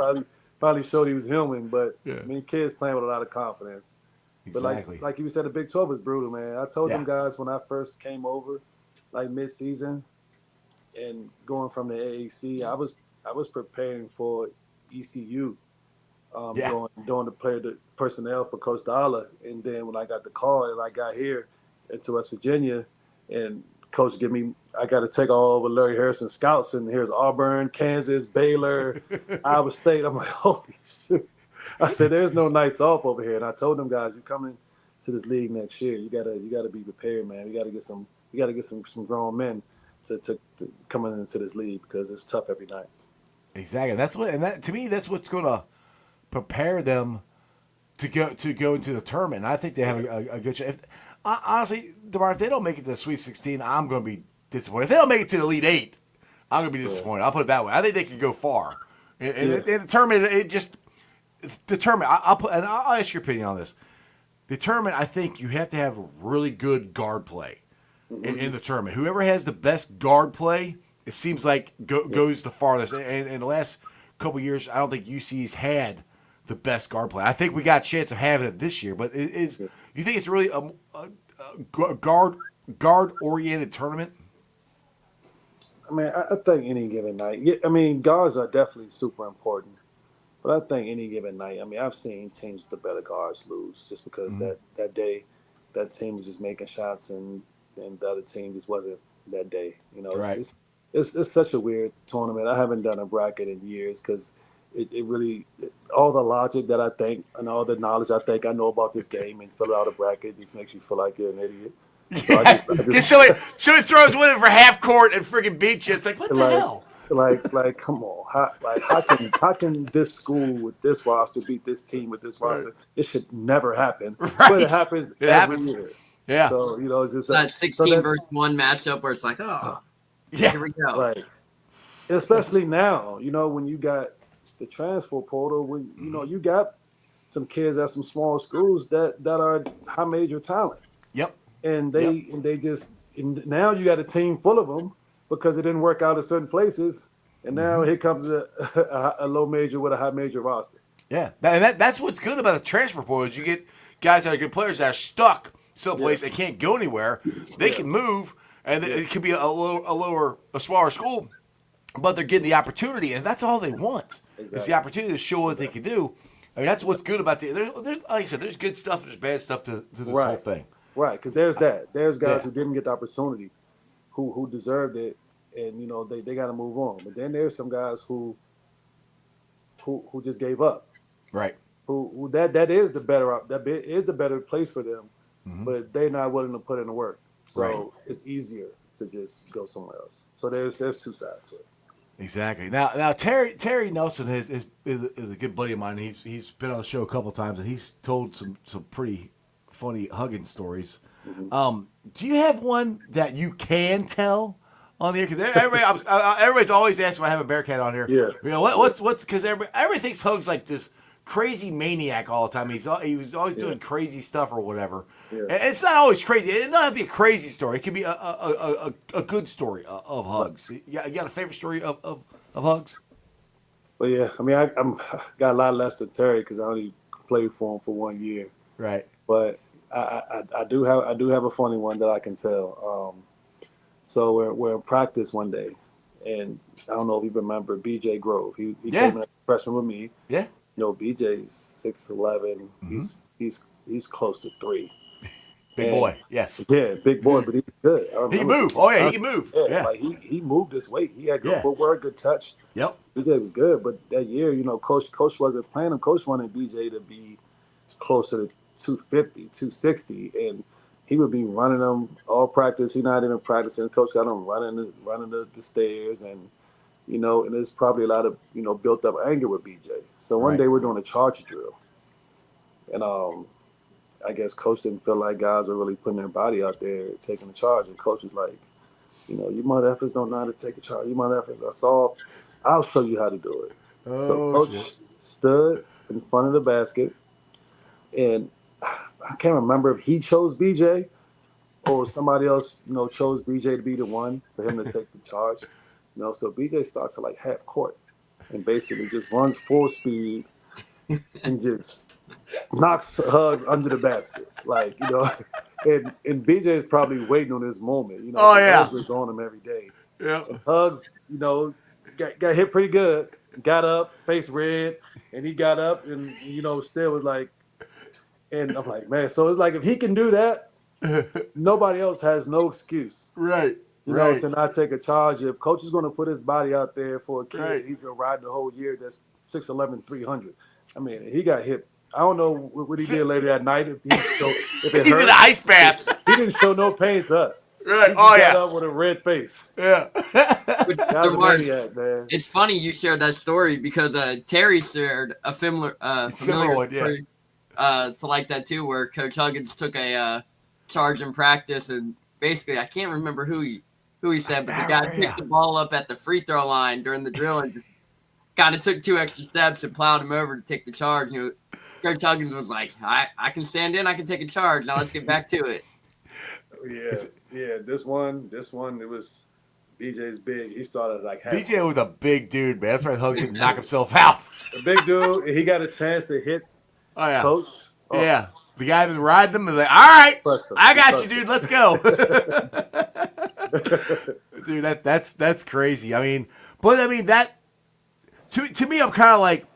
probably showed he was human, but yeah, I mean, kids playing with a lot of confidence. But like exactly. like you said, the Big 12 is brutal, man. I told them Yeah, guys when I first came over, like mid-season, and going from the AAC, I was preparing for ECU, yeah. doing the personnel for Coach Dollar, and then when I got the call and I got here into West Virginia, and Coach I got to take all over Larry Harrison scouts, and here's Auburn, Kansas, Baylor, Iowa State. I'm like, holy shit! I said, there's no nights off over here, and I told them guys, you're coming to this league next year. You gotta be prepared, man. You gotta get some grown men to coming into this league because it's tough every night. Exactly. That to me, that's what's going to prepare them to go into the tournament. And I think they have Yeah, a good chance. Honestly, DerMarr, if they don't make it to the Sweet 16, I'm going to be disappointed. If they don't make it to the Elite 8, I'm going to be yeah, disappointed. I'll put it that way. I think they could go far. And yeah, the tournament, the tournament. I'll ask your opinion on this. The tournament, I think you have to have really good guard play in the tournament. Whoever has the best guard play, it seems like yeah, goes the farthest. And in the last couple of years, I don't think UC's had the best guard play. I think we got a chance of having it this year. But yeah. you think it's really a guard oriented tournament? I mean, I think any given night. Yeah, I mean, guards are definitely super important. But I think any given night, I mean, I've seen teams with the better guards lose just because Mm-hmm. that day that team was just making shots, and the other team just wasn't that day. You know, Right. it's such a weird tournament. I haven't done a bracket in years because it really all the logic that I think and all the knowledge I think I know about this game and fill out a bracket just makes you feel like you're an idiot. So I just Because somebody throws one in for half court and freaking beats you. It's like, what the like hell? come on, how can this school with this roster beat this team with this roster? It should never happen, but it happens every year. Yeah. So it's just That 16 versus 1 matchup where it's like, oh, Yeah. here we go. like, especially now, when you got the transfer portal, when you got some kids at some small schools that are high major talent. Yep. And now you got a team full of them because it didn't work out at certain places, and now here comes a low major with a high major roster. Yeah, that's what's good about the transfer portal. Is you get guys that are good players that are stuck someplace they can't go anywhere. They can move, and it could be a smaller school, but they're getting the opportunity, and that's all they want. Exactly. It's the opportunity to show what they can do. I mean, that's what's good about there's like I said, there's good stuff, there's bad stuff to this whole thing. Right, because there's that. There's guys who didn't get the opportunity, who deserved it, and they got to move on. But then there's some guys who just gave up. Right. Who that is the better place for them, but they're not willing to put in the work. So it's easier to just go somewhere else. So there's two sides to it. Exactly. Now Terry Nelson is a good buddy of mine. He's been on the show a couple times, and he's told some pretty funny hugging stories. Do you have one that you can tell on the air? Because everybody's always asking when I have a Bearcat on here. Yeah. What's because everybody thinks Hug's like this crazy maniac all the time. He was always doing crazy stuff or whatever. Yeah. It's not always crazy. It doesn't have to be a crazy story. It could be a good story of Hugs. You got a favorite story of Hugs? Well, yeah. I mean, I got a lot less than Terry because I only played for him for 1 year. Right. But I do have a funny one that I can tell. So we're in practice one day, and I don't know if you remember BJ Grove. He came in as a freshman with me. Yeah. BJ's 6'11". He's close to 3. Big boy. Yes. Yeah, big boy, but he was good. He can move. Oh yeah, he can move. Yeah. Like he moved his weight. He had good footwork, good touch. Yep. BJ was good, but that year, coach wasn't playing him. Coach wanted BJ to be closer to 250, 260, and he would be running them all practice. He's not even practicing. Coach got him running the stairs, and and there's probably a lot of built up anger with BJ. So one day we're doing a charge drill, and I guess Coach didn't feel like guys are really putting their body out there taking the charge, and Coach was like, you mother effers don't know how to take a charge. You mother effers, I'll show you how to do it. So Coach stood in front of the basket, and I can't remember if he chose BJ or somebody else, chose BJ to be the one for him to take the charge. So BJ starts at like half court and basically just runs full speed and just knocks Hugs under the basket. Like, and BJ's probably waiting on this moment. Hugs is on him every day. Yeah. And Hugs, got hit pretty good, got up, face red, and he got up and, still was like, and I'm like, man, so it's like if he can do that, nobody else has no excuse. Right. To not take a charge. If Coach is going to put his body out there for a kid, he's been riding the whole year that's 6'11", 300. I mean, he got hit. I don't know what he did later that night. If it he's hurt. in an ice bath. He didn't show no pain to us. Right. He got up with a red face. Yeah. Maniac, man. It's funny you shared that story because Terry shared a familiar one, story to like that too, where Coach Huggins took a charge in practice, and basically I can't remember who he said, but the guy picked the ball up at the free throw line during the drill and just kind of took 2 extra steps and plowed him over to take the charge. Coach Huggins was like, I can stand in, I can take a charge. Now let's get back to it. Yeah. This one, it was BJ's big. He started like half. BJ was a big dude, man. That's why Hugs didn't knock himself out. A big dude, and he got a chance to hit Coach. Oh. Yeah. The guy that riding them was like, all right, I got you, dude. Let's go. Dude, that's crazy. I mean, that to me, I'm kind of like,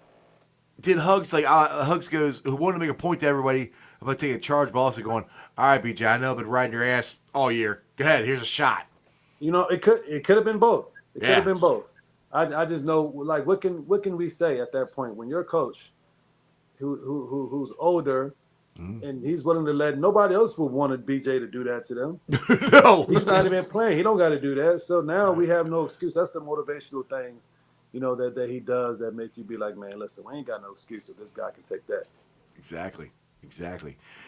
did Hugs Hugs goes who wanted to make a point to everybody about taking charge, but also going, all right, BJ, I know I've been riding your ass all year. Go ahead, here's a shot. It could have been both. It could Yeah. have been both. I just know, like, what can we say at that point when your coach, who's older, and he's willing to let nobody else would want BJ to do that to them. No, He's not even playing. He don't got to do that. So now we have no excuse. That's the motivational things, that he does that make you be like, man, listen, we ain't got no excuse if this guy can take that. Exactly.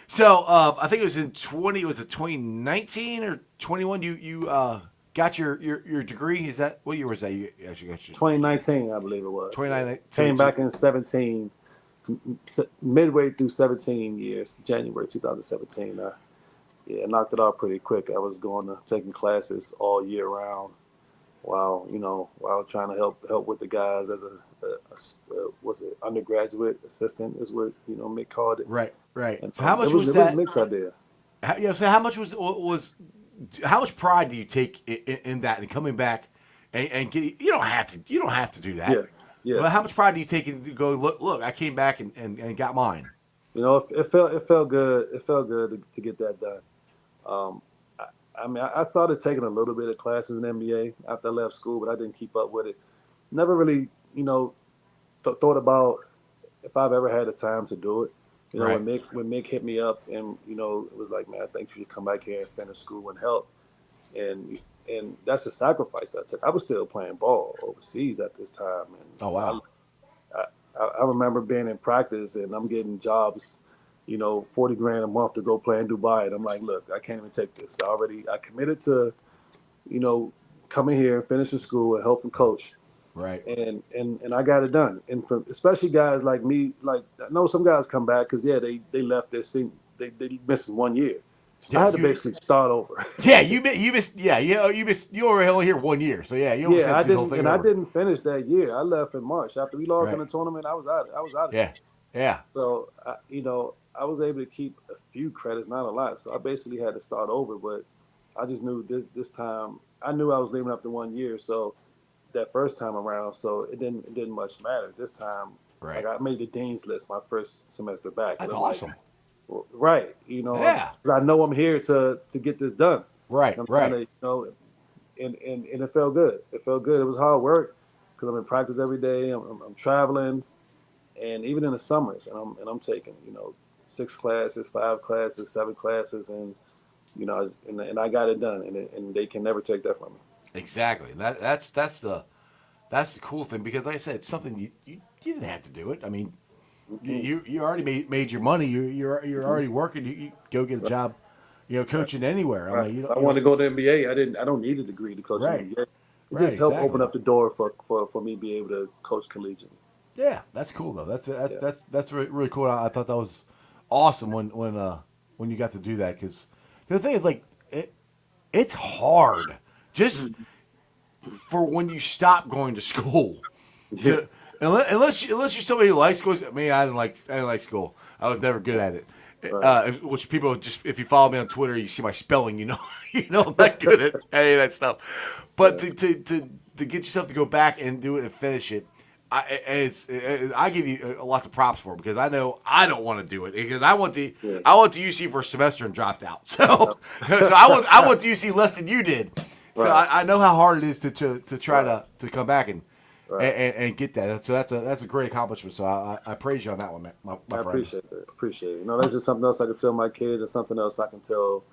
So I think it was in 2019 or 21. You got your degree. Is that what year was that? You actually got your 2019, I believe it was. 2019. Came back in 17, midway through 17 years, January 2017. I knocked it out pretty quick. I was taking classes all year round, while trying to help with the guys as a was it undergraduate assistant is what Mick called it. Right. And, So how much was it that? was Mick's idea. So how much was how much pride do you take in that and coming back and get? You don't have to do that. Yeah. But how much pride do you take in to go look? I came back and got mine. It felt good. It felt good to get that done. I started taking a little bit of classes in NBA after I left school, but I didn't keep up with it. Never really, thought about if I've ever had the time to do it. Right. When Mick hit me up and it was like, man, I think you should come back here and finish school and help. And that's a sacrifice I took. I was still playing ball overseas at this time. And Oh wow. I remember being in practice and I'm getting jobs, $40,000 a month to go play in Dubai. And I'm like, look, I can't even take this. I committed to, coming here and finishing school and helping coach. Right. And I got it done. And for especially guys like me, like I know some guys come back because they left their scene. They missed 1 year. Yeah, I had to basically start over. Yeah, you missed. Yeah, you missed. You were only here 1 year, so yeah, you almost had to do the whole thing over. I didn't finish that year. I left in March after we lost in the tournament. I was out. Of it. Yeah. So I was able to keep a few credits, not a lot. So I basically had to start over. But I just knew this time. I knew I was leaving after 1 year. So that first time around, so it didn't much matter. This time, Right. like I made the dean's list my first semester back. That's awesome. Like, right. Yeah. I know I'm here to get this done. Right. I'm Right. trying to, and it felt good. It felt good. It was hard work because I'm in practice every day. I'm traveling, and even in the summers, and I'm taking 6 classes, 5 classes, 7 classes, and and I got it done, and they can never take that from me. Exactly. That's the cool thing because, like I said, it's something you didn't have to do it. I mean, you already made your money. You're already working. You go get a job, coaching anywhere. Right. I mean, if I wanted to go to the NBA, I don't need a degree to coach in the NBA. It just helped open up the door for me to be able to coach collegiate. Yeah, that's cool though. That's really cool. I thought that was awesome when you got to do that because the thing is like it's hard just for when you stop going to school. Unless you're somebody who likes school. I mean, I didn't like school. I was never good at it. Right. Which people just, if you follow me on Twitter, you see my spelling. I'm not good at any of that stuff. But to get yourself to go back and do it and finish it, I give you lots of props for it because I know I don't want to do it because I went to UC for a semester and dropped out. So I went to UC less than you did. So Right. I know how hard it is to try to come back and get that. So that's a great accomplishment. So I praise you on that one, man. My I friend. appreciate it. That's just something else I can tell my kids and something else I can tell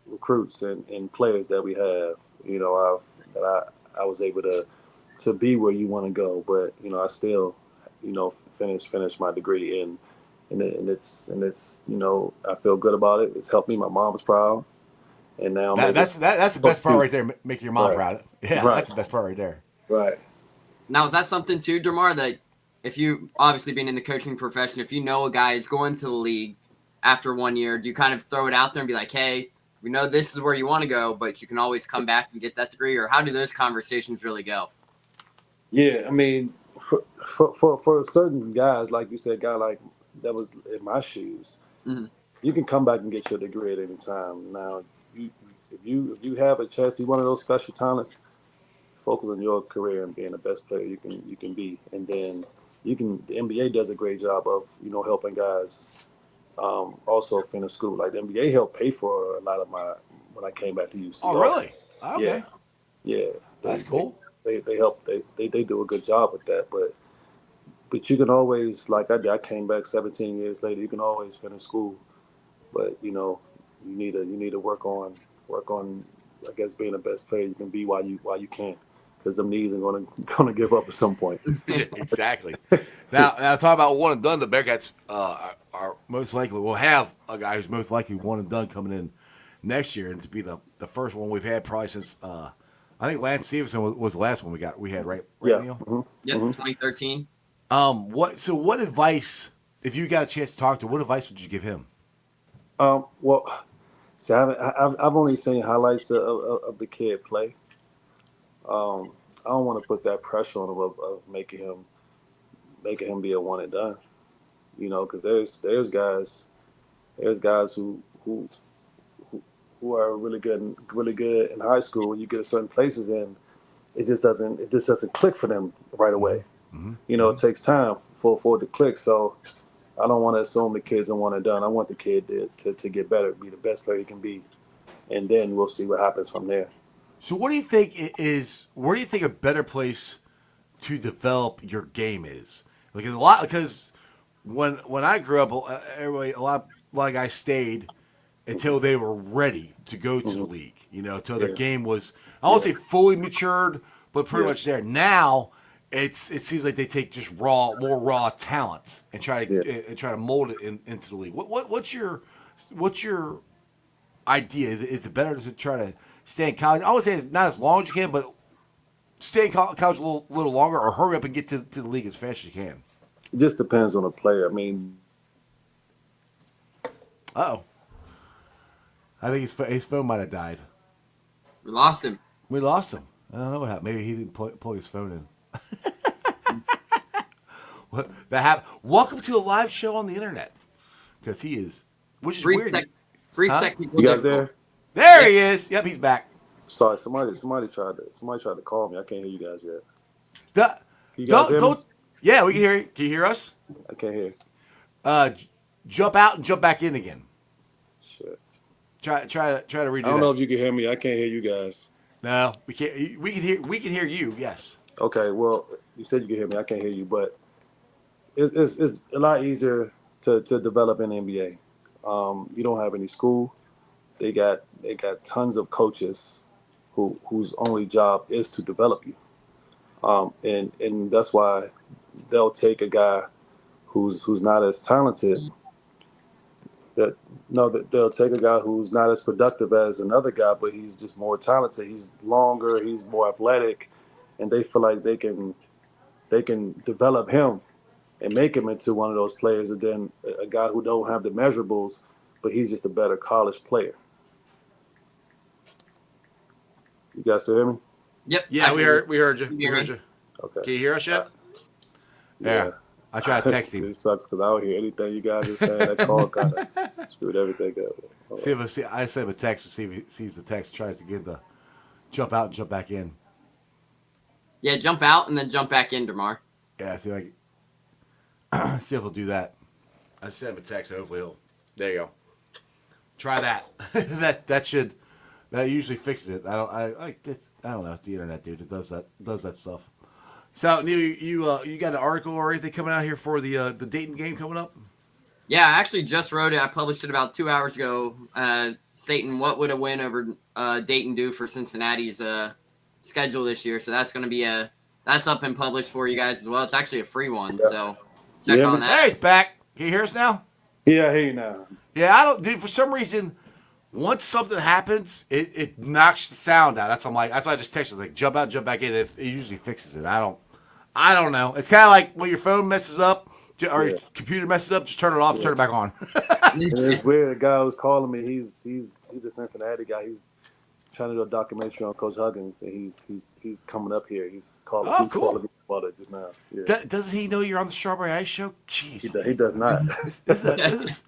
recruits and players that we have. I was able to be where you want to go, but I still finish my degree and it's I feel good about it. It's helped me. My mom was proud, and now That's the best part right there. Making your mom proud. Yeah, Right. that's the best part right there. right. Now, is that something too, DerMarr, that if you, obviously being in the coaching profession, if you know a guy is going to the league after 1 year, do you kind of throw it out there and be like, hey, we know this is where you want to go, but you can always come back and get that degree? Or how do those conversations really go? Yeah, I mean, for certain guys, like you said, guy like that was in my shoes, you can come back and get your degree at any time. Now, if you have a chance to be one of those special talents, focus on your career and being the best player you can be, and then The NBA does a great job of helping guys also finish school. Like the NBA helped pay for a lot of my when I came back to UC. Oh, also. really? Okay. Yeah. That's cool. They help. They do a good job with that. But you can always, like I did, I came back 17 years later. You can always finish school, but you need to work on I guess being the best player you can be while you can, because them knees are gonna give up at some point. Exactly. Now talk about one and done. The Bearcats are most likely will have a guy who's most likely one and done coming in next year, and to be the first one we've had probably since I think Lance Stevenson was the last one we had, right? Yeah. Neil? Mm-hmm. Yep, 2013. What advice, if you got a chance to talk to, what advice would you give him? Well, see, I've only seen highlights of the kid play. I don't want to put that pressure on him of making him be a one and done. Because there's guys who are really good in high school. When you get to certain places, and it just doesn't click for them right away. Mm-hmm. It takes time for it to click. So I don't want to assume the kid's a one and done. I want the kid to get better, be the best player he can be, and then we'll see what happens from there. So what do you think where do you think a better place to develop your game is? Like a lot, because when I grew up, everybody, a lot of guys stayed until they were ready to go to the league, until their game was, I won't say fully matured, but pretty much there. Now, it seems like they take just more raw talent and try to mold it into the league. What's your idea? Is it better to try to stay in college? I would say it's not as long as you can, but stay in college a little longer, or hurry up and get to the league as fast as you can. It just depends on the player. I mean, I think his phone might have died. We lost him. We lost him. I don't know what happened. Maybe he didn't plug his phone in. What that happened? Welcome to a live show on the internet, because he is, which is weird. Brief technical you guys difficulty. There he is. Yep, he's back. Sorry, somebody tried to call me. I can't hear you guys yet. Can you guys hear me? Yeah, we can hear you. Can you hear us? I can't hear. Jump out and jump back in again. Shit. Try to redo that. I don't know if you can hear me. I can't hear you guys. No, we can't. We can hear you. Yes. Okay. Well, you said you can hear me. I can't hear you, but it's a lot easier to develop in the NBA. You don't have any school. They got tons of coaches whose only job is to develop you. And that's why they'll take a guy who's not as talented. They'll take a guy who's not as productive as another guy, but he's just more talented. He's longer, he's more athletic, and they feel like they can develop him and make him into one of those players, and then a guy who don't have the measurables, but he's just a better college player. You guys still hear me? Yep. Yeah, we heard you. We heard you. Okay. Can you hear us yet? Yeah. I tried to text him. It sucks because I don't hear anything you guys are saying. That call kind of screwed everything up. I sent him a text to see if he sees the text, tries to get the jump out and jump back in. Yeah, jump out and then jump back in, DerMarr. Yeah, see if he'll do that. I sent him a text. Hopefully he'll. There you go. Try that. that usually fixes it. I don't know. It's the internet, dude. It does that stuff. So Neil, you got an article or anything coming out here for the Dayton game coming up? Yeah, I actually just wrote it. I published it about 2 hours ago, stating what would a win over Dayton do for Cincinnati's schedule this year. So that's going to be that's up and published for you guys as well. It's actually a free one, so check on that. Hey, he's back. Can you hear us now? Yeah, I hear you now. Yeah, I don't. Dude, for some reason, once something happens, it knocks the sound out. That's why I just texted like jump out, jump back in. It usually fixes it. I don't know. It's kind of like when your phone messes up or your computer messes up, just turn it off and turn it back on. And it's weird. The guy who's calling me, he's a Cincinnati guy. He's trying to do a documentary on Coach Huggins, and he's coming up here. He's calling. Oh, he's cool. calling me about it just now. Yeah. Doesn't he know you're on the Strawberry Ice Show? Jeez, He does not. This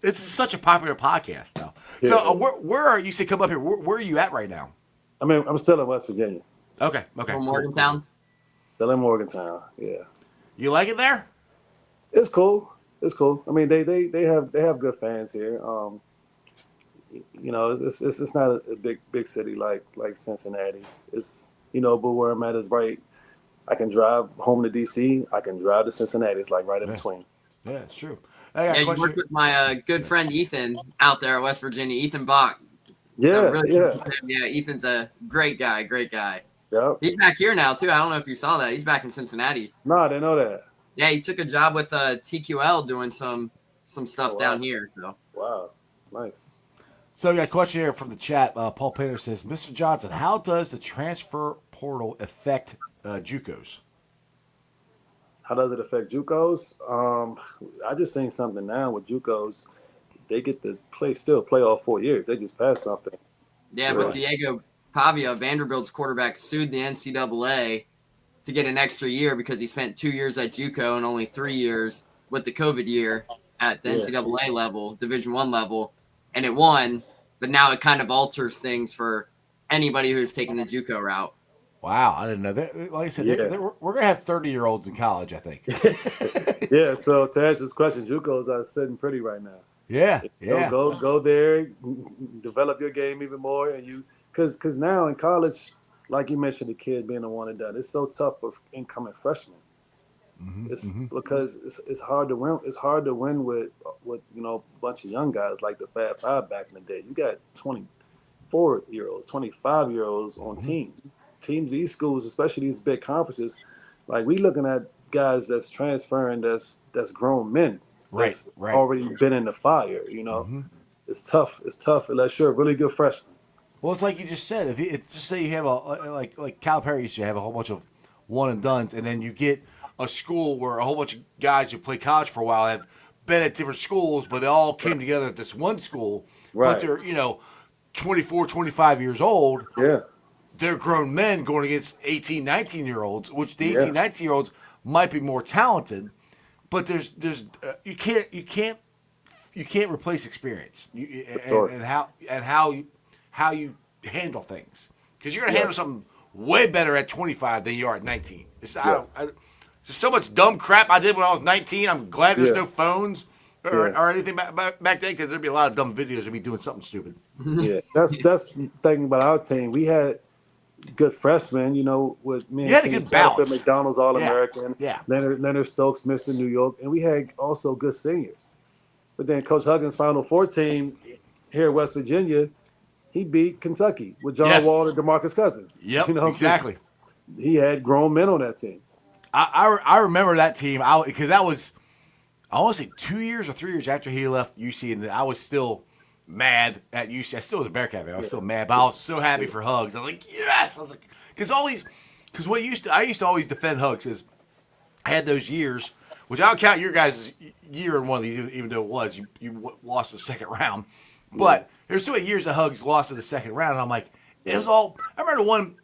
is such a popular podcast now. Yeah. So where are you? Say come up here. Where are you at right now? I mean, I'm still in West Okay. From Morgantown. Still in Morgantown. Yeah. You like it there? It's cool. It's cool. I mean, they have good fans here. It's not a big city like Cincinnati. It's but where I'm at is right. I can drive home to DC. I can drive to Cincinnati. It's like right in Yeah, between. yeah, it's true. I got Yeah, a you question. worked with my good friend Ethan out there at West Virginia, Ethan Bach. So Yeah, really, yeah, yeah, Ethan's a great guy, great guy. yeah. He's back here now too. I don't know if you saw that. He's back in Cincinnati. No, I didn't know that. Yeah, he took a job with TQL doing some Oh stuff wow, down here. So wow, nice. So, we got a question here from the chat. Paul Painter says, Mr. Johnson, how does the transfer portal affect JUCOs? How does it affect JUCOs? I just seen something now with JUCOs. They get to play all 4 years. They just passed something. yeah, but Diego Pavia, Vanderbilt's quarterback, sued the NCAA to get an extra year because he spent 2 years at JUCO and only 3 years with the COVID year at the NCAA level, Division I level, and it won. But now it kind of alters things for anybody who's taking the JUCO route. Wow, I didn't know that. Like I said, Yeah. we're going to have 30-year-olds in college, I think. Yeah. So to answer this question, JUCOs are sitting pretty right now. Yeah, yeah. Go there, develop your game even more, and because now in college, like you mentioned, the kid being the one and done, it's so tough for incoming freshmen. It's because it's hard to win. It's hard to win with a bunch of young guys like the Fab Five back in the day. You got 24-year-olds, 25-year-olds on teams. Teams, these schools, especially these big conferences, like we looking at guys that's transferring, that's grown men, Right. already been in the fire. It's tough. It's tough unless you're a really good freshman. Well, it's like you just said. It's just say you have like Calipari used to have a whole bunch of one and dones, and then you get a school where a whole bunch of guys who play college for a while have been at different schools, but they all came together at this one school. Right. But they're 24, 25 years old. Yeah. They're grown men going against 18, 19-year-olds, which the 18, Yeah. 19-year-olds might be more talented, but there's you can't replace experience and how you handle things, because you're gonna handle something way better at 25 than you are at 19. There's so much dumb crap I did when I was 19. I'm glad there's no phones or anything back then, because there'd be a lot of dumb videos of me doing something stupid. Yeah, that's the thing about our team. We had good freshmen, with me. You had a good balance. McDonald's All-American. Yeah. Leonard Stokes, Mr. New York, and we had also good seniors. But then Coach Huggins' Final Four team here at West Virginia, he beat Kentucky with John Wall and DeMarcus Cousins. Yep, exactly. He had grown men on that team. I remember that team because that was, I want to say 2 years or 3 years after he left UC, and I was still mad at UC. I still was a Bearcat fan. I was still mad, but I was so happy for Hugs. I was like, yes. I was like, because I used to always defend Hugs, because I had those years, which I don't count your guys' year in one of these, even though it was you lost the second round. But there's so many years that Hugs lost in the second round, and I'm like, it was all. I remember one.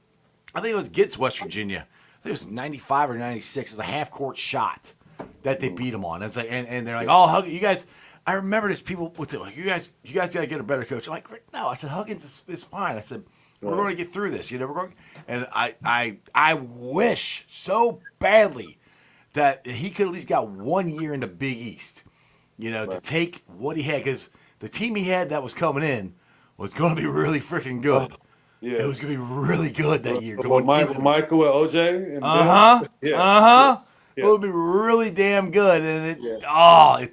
I think it was against West Virginia. I think it was 95 or 96. It was a half court shot that they beat him on. It's like, and they're like, oh, Huggins, you guys. I remember this. People would say, like, you guys got to get a better coach. I'm like, no. I said, Huggins is fine. I said, we're going to get through this. We're going. And I wish so badly that he could at least got 1 year in the Big East, to take what he had, because the team he had that was coming in was going to be really freaking good. Yeah. It was going to be really good that year. Michael and OJ. And It would be really damn good. And it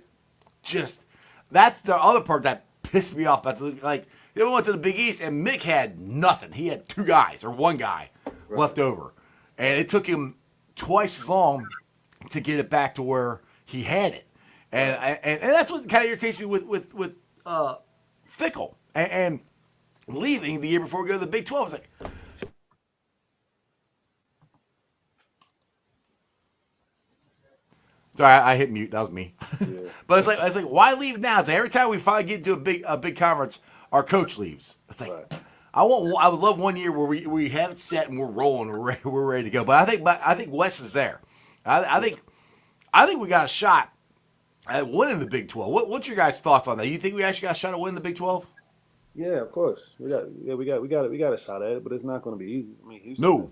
just, that's the other part that pissed me off. That's like, they went to the Big East, and Mick had nothing. He had two guys or one guy left over. And it took him twice as long to get it back to where he had it. And that's what kind of irritates me with Fickle and leaving the year before we go to the Big 12. It's like, sorry, I hit mute. That was me. Yeah. But it's like, why leave now? It's like every time we finally get into a big conference, our coach leaves. It's like, I would love 1 year where we have it set and we're rolling, we're ready to go. But I think Wes is there. I think we got a shot at winning the Big 12. What's your guys' thoughts on that? You think we actually got a shot at winning the Big 12? Yeah, of course. We got a shot at it, but it's not going to be easy. I mean, Houston.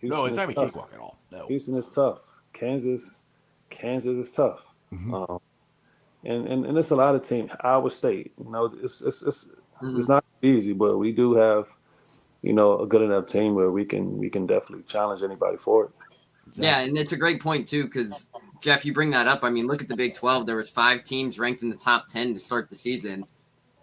No, it's not a cakewalk at all. No. Houston is tough. Kansas is tough. Um, and it's a lot of teams. Iowa State, it's Mhm. not easy, but we do have a good enough team where we can definitely challenge anybody for it. Yeah, Exactly. and it's a great point too, because Jeff, you bring that up. I mean, look at the Big 12. There was 5 teams ranked in the top 10 to start the season,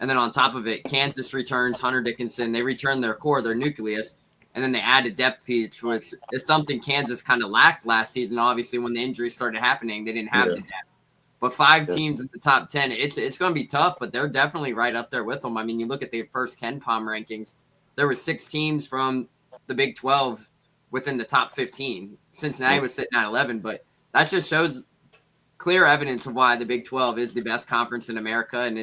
and then on top of it, Kansas returns Hunter Dickinson. They return their core, their nucleus, and then they add a depth piece, which is something Kansas kind of lacked last season. Obviously, when the injuries started happening, they didn't have Yeah, the depth. But 5 teams yeah, in the top 10, it's going to be tough, but they're definitely right up there with them. I mean, you look at the first Ken Palm rankings, there were 6 teams from the Big 12 within the top 15. Cincinnati yeah. was sitting at 11, but that just shows clear evidence of why the Big 12 is the best conference in America. And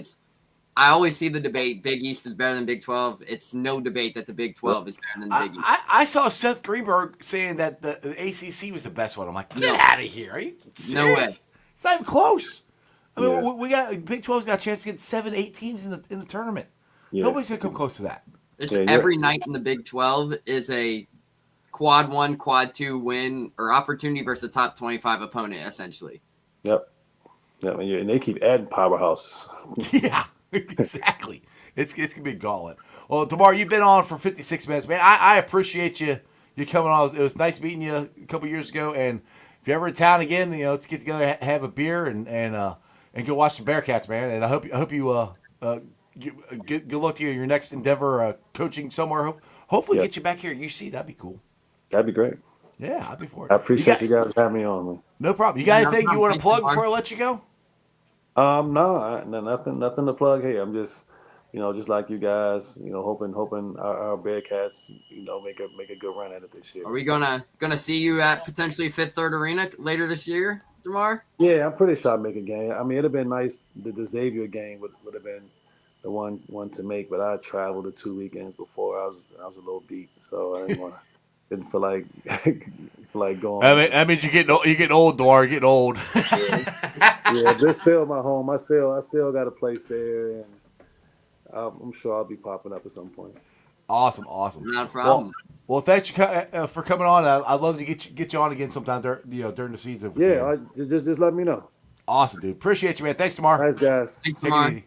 I always see the debate, Big East is better than Big 12. It's no debate that the Big Nope. 12 is better than the I, Big East. I, I saw Seth Greenberg saying that the ACC was the best one. I'm like, get No, out of here. Are you no way. serious? It's not even close. I mean, Yeah, we got Big 12's got a chance to get 7, 8 teams in the tournament. yeah, Nobody's gonna come close to that. It's yeah. every night in the Big 12 is a quad 1, quad 2 win or opportunity versus a top 25 opponent, essentially. Yep, yep. And they keep adding powerhouses. Yeah, exactly. It's gonna be a gauntlet. Well, DerMarr, you've been on for 56 minutes, man. I appreciate you coming on. It was nice meeting you a couple years ago, and if you're ever in town again, let's get together, have a beer, and go watch some Bearcats, man. And I hope good luck to you in your next endeavor, coaching somewhere. Hopefully, Yep, get you back here at UC. That'd be cool. that'd be great. Yeah, I'd be for it. I You appreciate got you guys having me on, man. no problem. You got No anything you problem. want to Thank you, plug Mark. before I let you go? No, nothing to plug here. I'm just, just like you guys, hoping our Bearcats, make a good run at it this year. Are we gonna see you at potentially Fifth Third Arena later this year, DerMarr? Yeah, I'm pretty sure I'll make a game. I mean, it'd have been nice. The Xavier game would have been the one to make, but I traveled the 2 weekends before. I was a little beat, so I didn't feel like feel like going. That means you're getting old, DerMarr. You're getting old. Yeah, yeah. This still my home. I still got a place there, and I'm sure I'll be popping up at some point. Awesome, awesome. Not a Well, problem. well, thanks for coming on. I'd love to get you on again sometime during the season if we Yeah, can. just let me know. Awesome, dude. Appreciate you, man. Thanks, DerMarr. Thanks, guys. Thanks, Take it DerMarr. easy.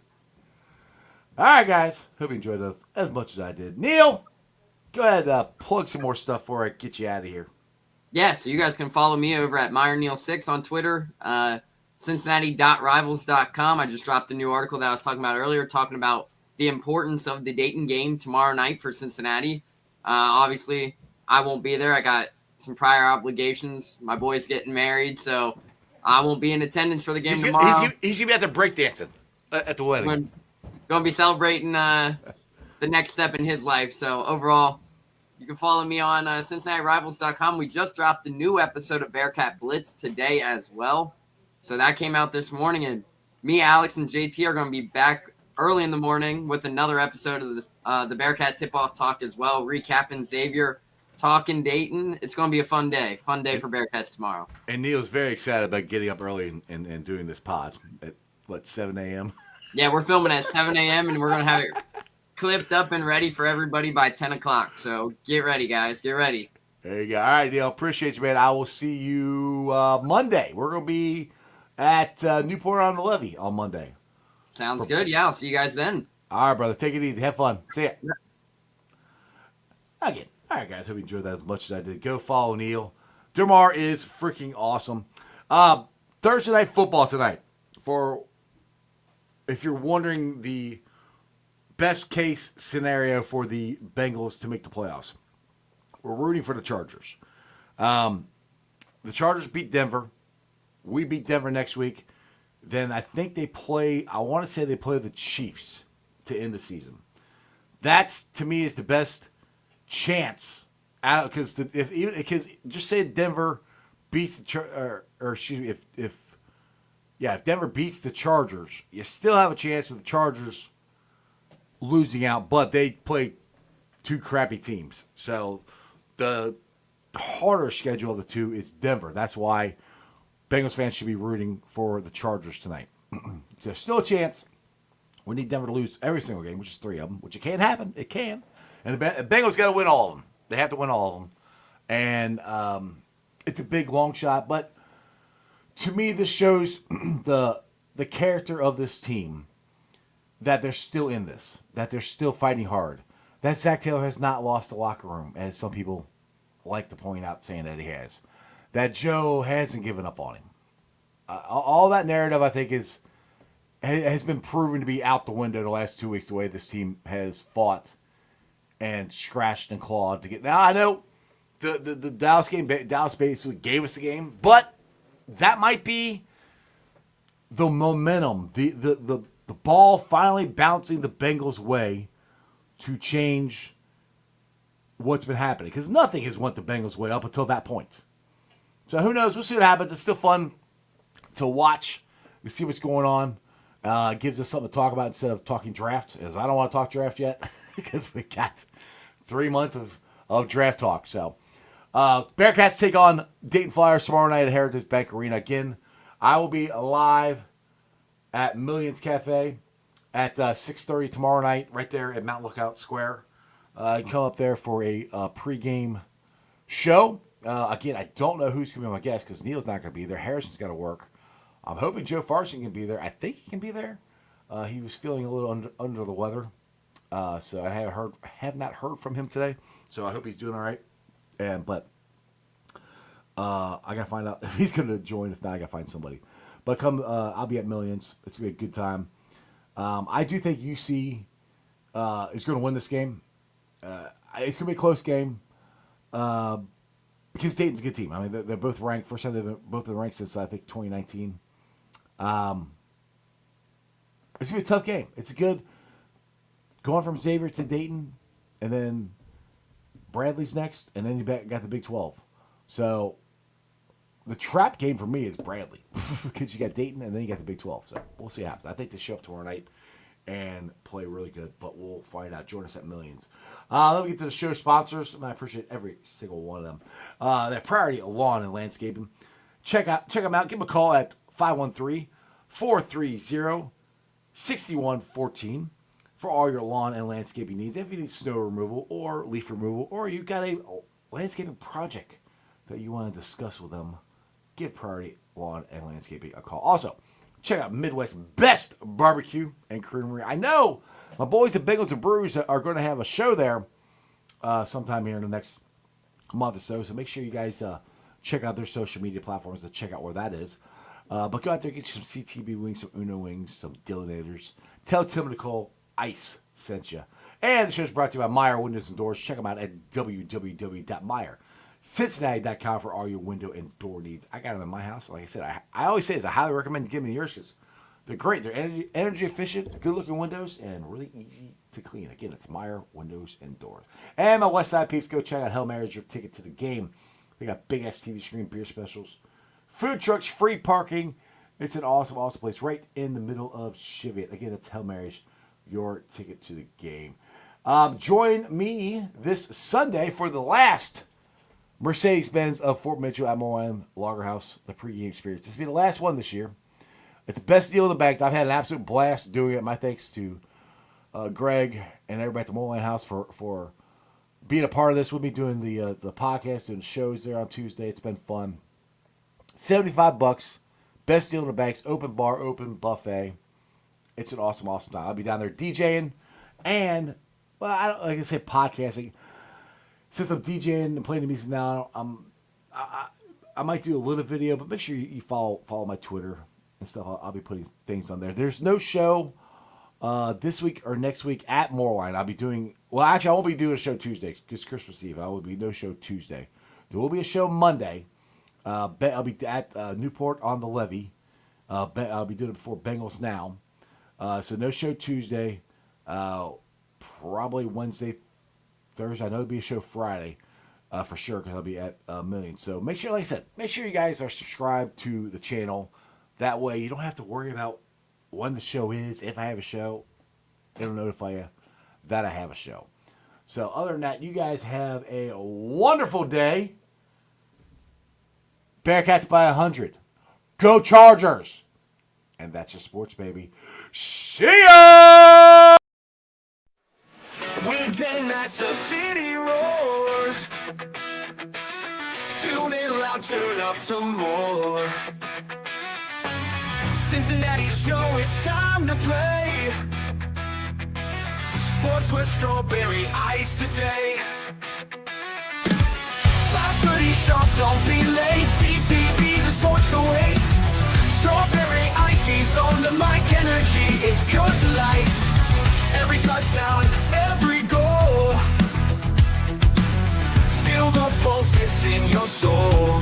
All right, guys. Hope you enjoyed this as much as I did. Neil, go ahead, plug some more stuff before I get you out of here. Yeah, so you guys can follow me over at MeyerNeil6 on Twitter, Cincinnati.rivals.com. I just dropped a new article that I was talking about earlier, talking about the importance of the Dayton game tomorrow night for Cincinnati. Obviously, I won't be there. I got some prior obligations. My boy's getting married, so I won't be in attendance for the game tomorrow. He's gonna be out there breakdancing at the wedding. I'm going to be celebrating the next step in his life. So overall, you can follow me on CincinnatiRivals.com. We just dropped a new episode of Bearcat Blitz today as well. So that came out this morning, and me, Alex, and JT are going to be back early in the morning with another episode of this, the Bearcat Tip-Off Talk as well, recapping Xavier, talking Dayton. It's going to be a fun day for Bearcats tomorrow. And Neil's very excited about getting up early and doing this pod at 7 a.m. Yeah, we're filming at 7 a.m., and we're going to have it clipped up and ready for everybody by 10 o'clock. So get ready, guys. Get ready. There you go. All right, Neil. Appreciate you, man. I will see you Monday. We're going to be at Newport on the Levee on Monday. Sounds good. Yeah, I'll see you guys then. All right, brother. Take it easy. Have fun. See ya. Again. All right, guys. Hope you enjoyed that as much as I did. Go follow Neil. DerMarr is freaking awesome. Thursday night football tonight. If you're wondering the best case scenario for the Bengals to make the playoffs, we're rooting for the Chargers. The Chargers beat Denver. We beat Denver next week. Then I think they play the Chiefs to end the season. That's, to me, is the best chance out, because just say Denver beats if Denver beats the Chargers, you still have a chance with the Chargers losing out, but they play two crappy teams. So the harder schedule of the two is Denver. That's why Bengals fans should be rooting for the Chargers tonight. So there's still a chance. We need Denver to lose every single game, which is 3 of them, which it can't happen. It can. And the Bengals got to win all of them. They have to win all of them. And it's a big, long shot. But to me, this shows the character of this team, that they're still in this, that they're still fighting hard, that Zach Taylor has not lost the locker room, as some people like to point out, saying that he has, that Joe hasn't given up on him. All that narrative, I think, has been proven to be out the window the last 2 weeks, the way this team has fought and scratched and clawed to get. Now, I know the Dallas game, Dallas basically gave us the game, but that might be the momentum, the ball finally bouncing the Bengals' way to change what's been happening. Because nothing has went the Bengals' way up until that point. So who knows? We'll see what happens. It's still fun to watch. We see what's going on. Gives us something to talk about instead of talking draft. As I don't want to talk draft yet because we got 3 months of draft talk. So Bearcats take on Dayton Flyers tomorrow night at Heritage Bank Arena. Again, I will be live at Millions Cafe at 6:30 tomorrow night, right there at Mount Lookout Square. You can come up there for a pregame show. Again, I don't know who's going to be my guest because Neil's not going to be there. Harrison's got to work. I'm hoping Joe Farson can be there. I think he can be there. He was feeling a little under the weather, so I have not heard from him today. So I hope he's doing all right. But I gotta find out if he's going to join. If not, I gotta find somebody. But come, I'll be at Millions. It's gonna be a good time. I do think UC is going to win this game. It's going to be a close game because Dayton's a good team. I mean, they're both ranked. First time they've both been ranked since, I think, 2019. It's going to be a tough game. It's good going from Xavier to Dayton, and then Bradley's next, and then you got the Big 12. So the trap game for me is Bradley because you got Dayton, and then you got the Big 12. So we'll see what happens. I think they show up tomorrow night and play really good, but we'll find out. Join us at Millions. Let me get to the show sponsors, and I appreciate every single one of them. They're Priority Lawn and Landscaping. Check them out. Give them a call at 513-430-6114 for all your lawn and landscaping needs. If you need snow removal or leaf removal, or you got a landscaping project that you want to discuss with them, give Priority Lawn and Landscaping a call. Also, check out Midwest's best barbecue and creamery. I know my boys at Bagels and Brews are going to have a show there sometime here in the next month or so. So make sure you guys check out their social media platforms to check out where that is. But go out there and get you some CTB wings, some Uno wings, some Dillinators. Tell Tim Nicole Ice sent you. And the show's brought to you by Meyer Windows and Doors. Check them out at www.meyercincinnati.com for all your window and door needs. I got them in my house. Like I said, I always say I highly recommend giving yours because they're great. They're energy efficient, good-looking windows, and really easy to clean. Again, it's Meyer Windows and Doors. And my West Side peeps, go check out Hail Mary's your ticket to the game. They got big-ass TV screen, beer specials, food trucks, free parking. It's an awesome, awesome place right in the middle of Cheviot. Again, it's Hail Mary's your ticket to the game. Join me this Sunday for the last Mercedes-Benz of Fort Mitchell at Moran Lager House, the pregame experience. This will be the last one this year. It's the best deal in the bank. I've had an absolute blast doing it. My thanks to Greg and everybody at the Moran House for being a part of this with me, doing the podcast, doing shows there on Tuesday. It's been fun. $75. Best deal in the bank. Open bar, open buffet. It's an awesome, awesome time. I'll be down there DJing and, well, I don't like I say podcasting. Since I'm DJing and playing the music now, I might do a little video, but make sure you follow my Twitter and stuff. I'll be putting things on there. There's no show this week or next week at Moorline. I'll be doing, well, actually, I won't be doing a show Tuesday because Christmas Eve. I will be no show Tuesday. There will be a show Monday. I'll be at Newport on the Levee. I'll be doing it before Bengals Now. So no show Tuesday. Probably Wednesday, Thursday. I know there'll be a show Friday for sure because I'll be at Million. So make sure, like I said, make sure you guys are subscribed to the channel. That way you don't have to worry about when the show is. If I have a show, it'll notify you that I have a show. So other than that, you guys have a wonderful day. Bearcats by 100. Go Chargers. And that's your sports, baby. See ya! Weekend nights, the city roars. Tune in loud, turn up some more. Cincinnati show, it's time to play. Sports with strawberry ice today. 5:30 sharp, don't be late. TTV, the sports awaits. Strawberry ice, he's on the mic, energy, it's pure delight. Every touchdown, every goal. Feel the pulse, it's in your soul.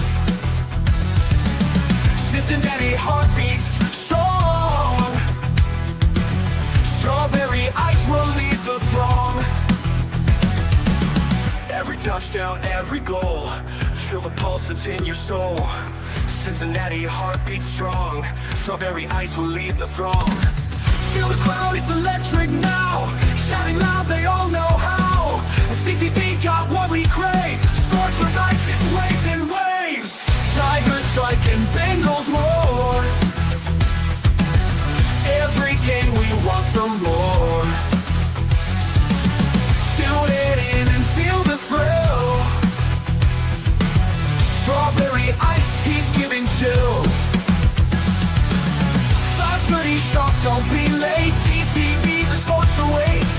Cincinnati heartbeats strong. Strawberry ice will lead the throng. Every touchdown, every goal. Feel the pulse that's in your soul. Cincinnati heartbeats strong. Strawberry ice will lead the throng. Feel the crowd, it's electric now. Shouting loud, they all know how. CTV got what we crave. Sports with ice, it's waves and waves. Tigers strike and Bengals roar. Every game we want some more. Tune it in and feel the thrill. Strawberry ice, he's giving chills. 5:30 sharp, don't be late. TTV, the sports awaits.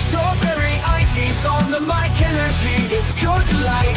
Strawberry ice, he's on the mic, energy, it's pure delight.